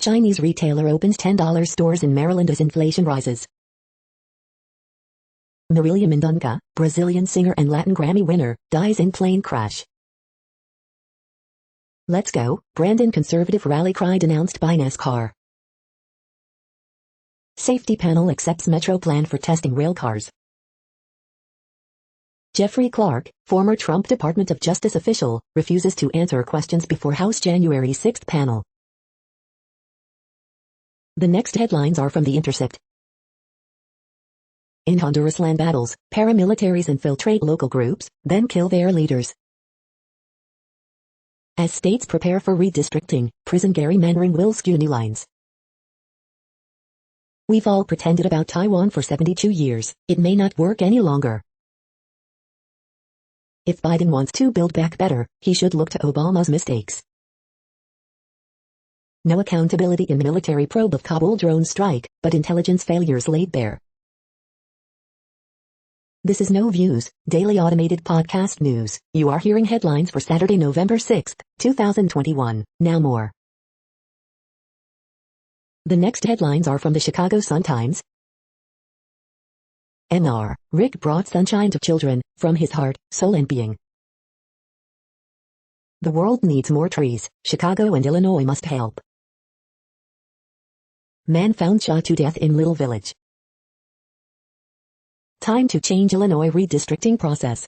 Chinese retailer opens $10 stores in Maryland as inflation rises. Marília Mendonça, Brazilian singer and Latin Grammy winner, dies in plane crash. Let's go, Brandon conservative rally cry denounced by NASCAR. Safety panel accepts metro plan for testing rail cars. Jeffrey Clark, former Trump Department of Justice official, refuses to answer questions before House January 6 panel. The next headlines are from The Intercept. In Honduras land battles, paramilitaries infiltrate local groups, then kill their leaders. As states prepare for redistricting, prison gerrymandering will skew new lines. We've all pretended about Taiwan for 72 years, it may not work any longer. If Biden wants to build back better, he should look to Obama's mistakes. No accountability in military probe of Kabul drone strike, but intelligence failures laid bare. This is No Views, daily automated podcast news. You are hearing headlines for Saturday, November 6, 2021. Now more. The next headlines are from the Chicago Sun-Times. Mr. Rick brought sunshine to children, from his heart, soul and being. The world needs more trees. Chicago and Illinois must help. Man found shot to death in Little Village. Time to change Illinois redistricting process.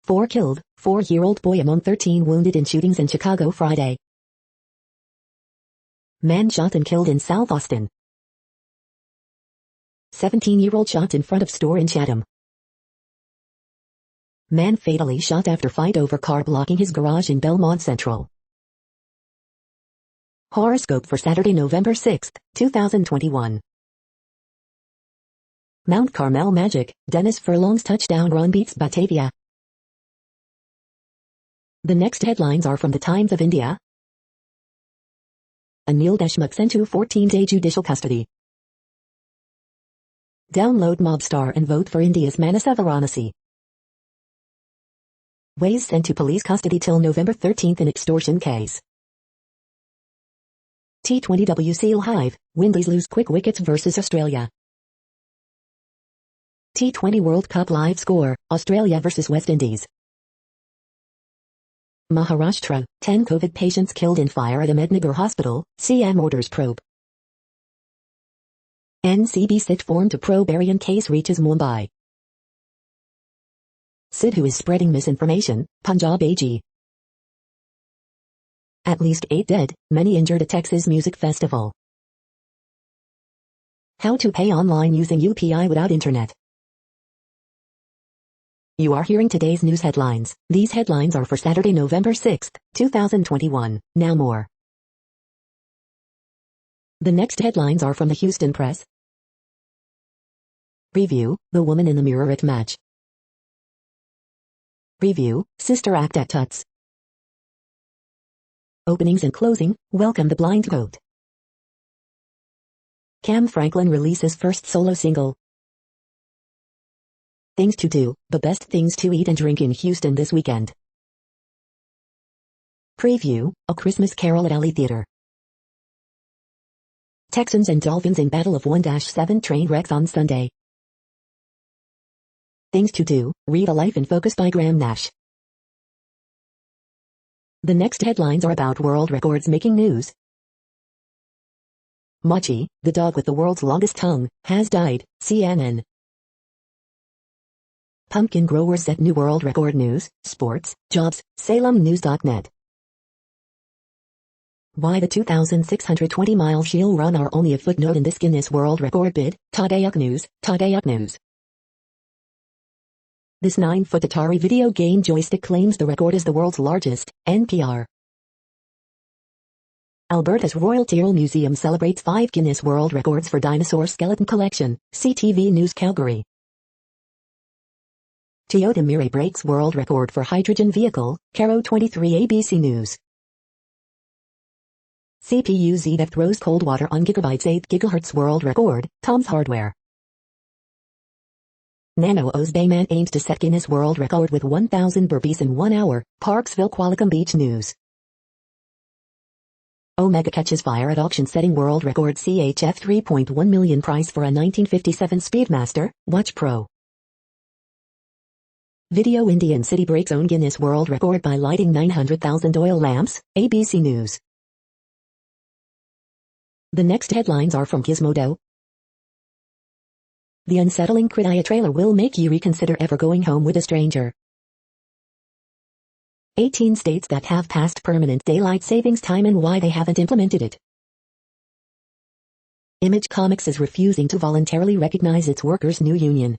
4 killed, 4-year-old boy among 13 wounded in shootings in Chicago Friday. Man shot and killed in South Austin. 17-year-old shot in front of store in Chatham. Man fatally shot after fight over car blocking his garage in Belmont Central. Horoscope for Saturday, November 6, 2021. Mount Carmel Magic, Dennis Furlong's touchdown run beats Batavia. The next headlines are from the Times of India. Anil Deshmukh sent to 14-day judicial custody. Download Mobstar and vote for India's Manasa Varanasi. Waze sent to police custody till November 13 in extortion case. T20 Seal Hive, Windies lose quick wickets versus Australia. T20 World Cup live score, Australia versus West Indies. Maharashtra, 10 COVID patients killed in fire at Ahmednagar Hospital, CM orders probe. NCB sit form to probe Aryan case reaches Mumbai. Sidhu is spreading misinformation, Punjab AG. At least 8 dead, many injured at Texas Music Festival. How to pay online using UPI without internet. You are hearing today's news headlines. These headlines are for Saturday, November 6, 2021. Now more. The next headlines are from the Houston Press. Review, The Woman in the Mirror at Match. Review, Sister Act at Tuts. Openings and closing, Welcome the Blind Goat. Cam Franklin releases first solo single. Things to do, the best things to eat and drink in Houston this weekend. Preview, A Christmas Carol at Alley Theater. Texans and Dolphins in Battle of 1-7 train wrecks on Sunday. Things to do, read A Life in Focus by Graham Nash. The next headlines are about world records making news. Mochi, the dog with the world's longest tongue, has died, CNN. Pumpkin growers set new world record. News, sports, jobs, salemnews.net. Why the 2,620-mile she'll run are only a footnote in this Guinness World Record bid, Tadayuk News. This 9-foot Atari video game joystick claims the record as the world's largest, NPR. Alberta's Royal Tyrrell Museum celebrates 5 Guinness World Records for dinosaur skeleton collection, CTV News Calgary. Toyota Mirai breaks world record for hydrogen vehicle, Caro 23 ABC News. CPU ZDF throws cold water on gigabytes 8 GHz world record, Tom's Hardware. Nano O's Bayman aims to set Guinness World Record with 1,000 burpees in 1 hour, Parksville Qualicum Beach News. Omega catches fire at auction setting world record CHF 3.1 million price for a 1957 Speedmaster, Watch Pro. Video Indian city breaks own Guinness World Record by lighting 900,000 oil lamps, ABC News. The next headlines are from Gizmodo. The unsettling Critaya trailer will make you reconsider ever going home with a stranger. 18 states that have passed permanent daylight savings time and why they haven't implemented it. Image Comics is refusing to voluntarily recognize its workers' new union.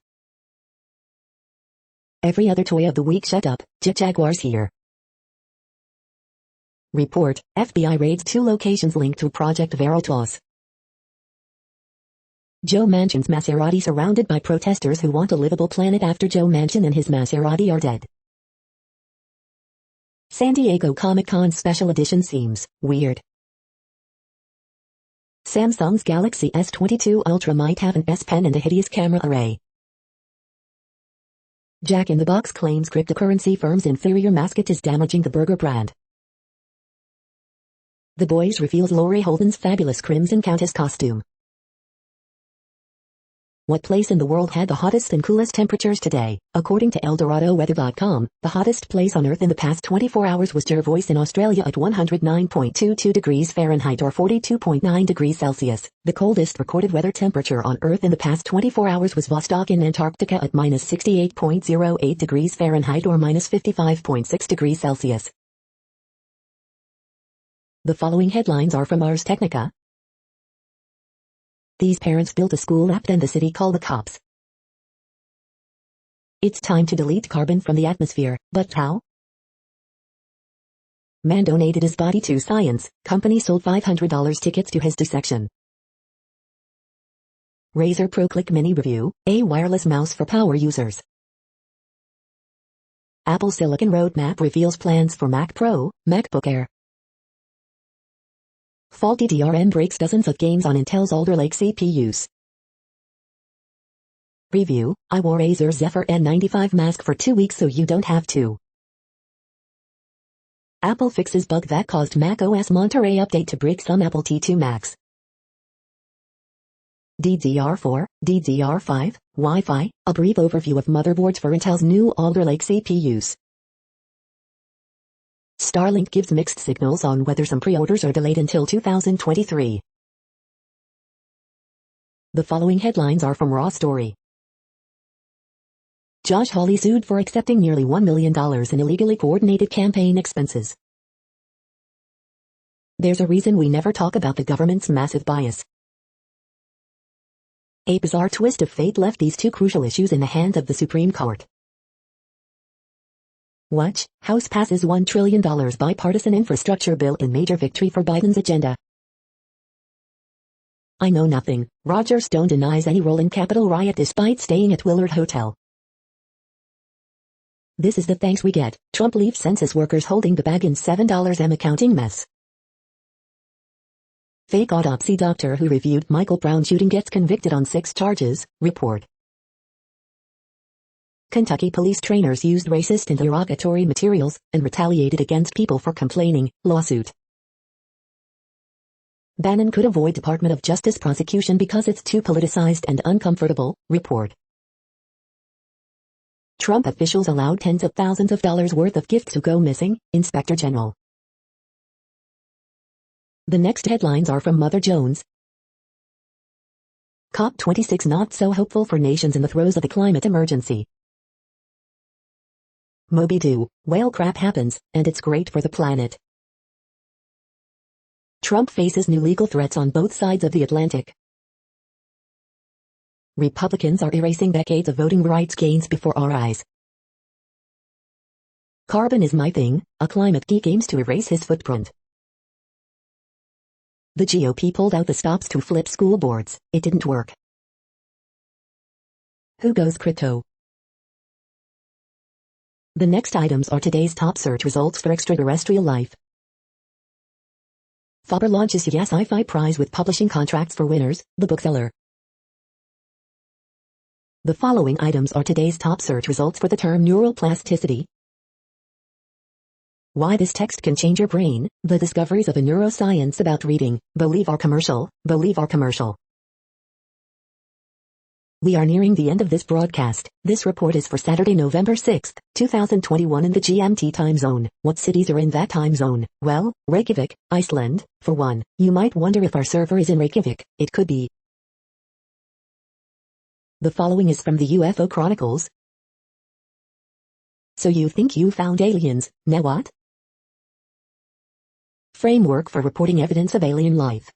Every other toy of the week. Shut up, Jaguars here. Report, FBI raids 2 locations linked to Project Veritas. Joe Manchin's Maserati surrounded by protesters who want a livable planet after Joe Manchin and his Maserati are dead. San Diego Comic-Con special edition seems weird. Samsung's Galaxy S22 Ultra might have an S Pen and a hideous camera array. Jack in the Box claims cryptocurrency firm's inferior mascot is damaging the burger brand. The Boys reveals Laurie Holden's fabulous Crimson Countess costume. What place in the world had the hottest and coolest temperatures today? According to ElDoradoWeather.com, the hottest place on Earth in the past 24 hours was Jervois in Australia at 109.22 degrees Fahrenheit or 42.9 degrees Celsius. The coldest recorded weather temperature on Earth in the past 24 hours was Vostok in Antarctica at minus 68.08 degrees Fahrenheit or minus 55.6 degrees Celsius. The following headlines are from Ars Technica. These parents built a school app then the city called the cops. It's time to delete carbon from the atmosphere, but how? Man donated his body to science, company sold $500 tickets to his dissection. Razer Pro Click Mini Review, a wireless mouse for power users. Apple Silicon Roadmap reveals plans for Mac Pro, MacBook Air. Faulty DRM breaks dozens of games on Intel's Alder Lake CPUs. Review, I wore Acer Zephyr N95 mask for 2 weeks so you don't have to. Apple fixes bug that caused macOS Monterey update to break some Apple T2 Macs. DDR4, DDR5, Wi-Fi, a brief overview of motherboards for Intel's new Alder Lake CPUs. Starlink gives mixed signals on whether some pre-orders are delayed until 2023. The following headlines are from Raw Story. Josh Hawley sued for accepting nearly $1 million in illegally coordinated campaign expenses. There's a reason we never talk about the government's massive bias. A bizarre twist of fate left these 2 crucial issues in the hands of the Supreme Court. Watch, House passes $1 trillion bipartisan infrastructure bill in major victory for Biden's agenda. I know nothing, Roger Stone denies any role in Capitol riot despite staying at Willard Hotel. This is the thanks we get, Trump leaves census workers holding the bag in $7 accounting mess. Fake autopsy doctor who reviewed Michael Brown shooting gets convicted on 6 charges, report. Kentucky police trainers used racist and derogatory materials and retaliated against people for complaining, lawsuit. Bannon could avoid Department of Justice prosecution because it's too politicized and uncomfortable, report. Trump officials allowed tens of thousands of dollars worth of gifts to go missing, Inspector General. The next headlines are from Mother Jones. COP26 not so hopeful for nations in the throes of the climate emergency. Moby-Doo, whale crap happens, and it's great for the planet. Trump faces new legal threats on both sides of the Atlantic. Republicans are erasing decades of voting rights gains before our eyes. Carbon is my thing, a climate geek aims to erase his footprint. The GOP pulled out the stops to flip school boards, it didn't work. Who goes crypto? The next items are today's top search results for extraterrestrial life. Faber launches Yes Sci-Fi Prize with publishing contracts for winners, the bookseller. The following items are today's top search results for the term neuroplasticity. Why this text can change your brain, the discoveries of a neuroscience about reading, believe our commercial, believe our commercial. We are nearing the end of this broadcast. This report is for Saturday, November 6, 2021 in the GMT time zone. What cities are in that time zone? Well, Reykjavik, Iceland, for one. You might wonder if our server is in Reykjavik. It could be. The following is from the UFO Chronicles. So you think you found aliens, now what? Framework for reporting evidence of alien life.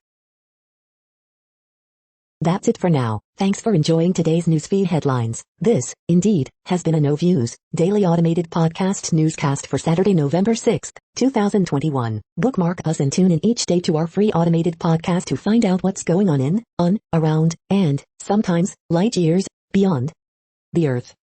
That's it for now. Thanks for enjoying today's newsfeed headlines. This, indeed, has been a No Views, daily automated podcast newscast for Saturday, November 6, 2021. Bookmark us and tune in each day to our free automated podcast to find out what's going on, around, and, sometimes, light years, beyond the Earth.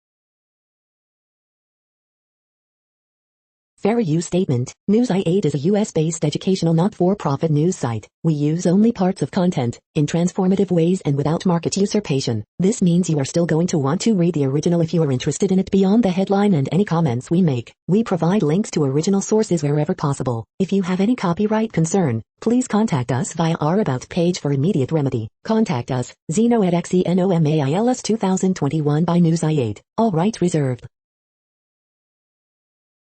Fair use statement. News i8 is a US-based educational not-for-profit news site. We use only parts of content, in transformative ways and without market usurpation. This means you are still going to want to read the original if you are interested in it beyond the headline and any comments we make. We provide links to original sources wherever possible. If you have any copyright concern, please contact us via our About page for immediate remedy. Contact us, Zeno at XENOMAILS 2021 by News i8. All rights reserved.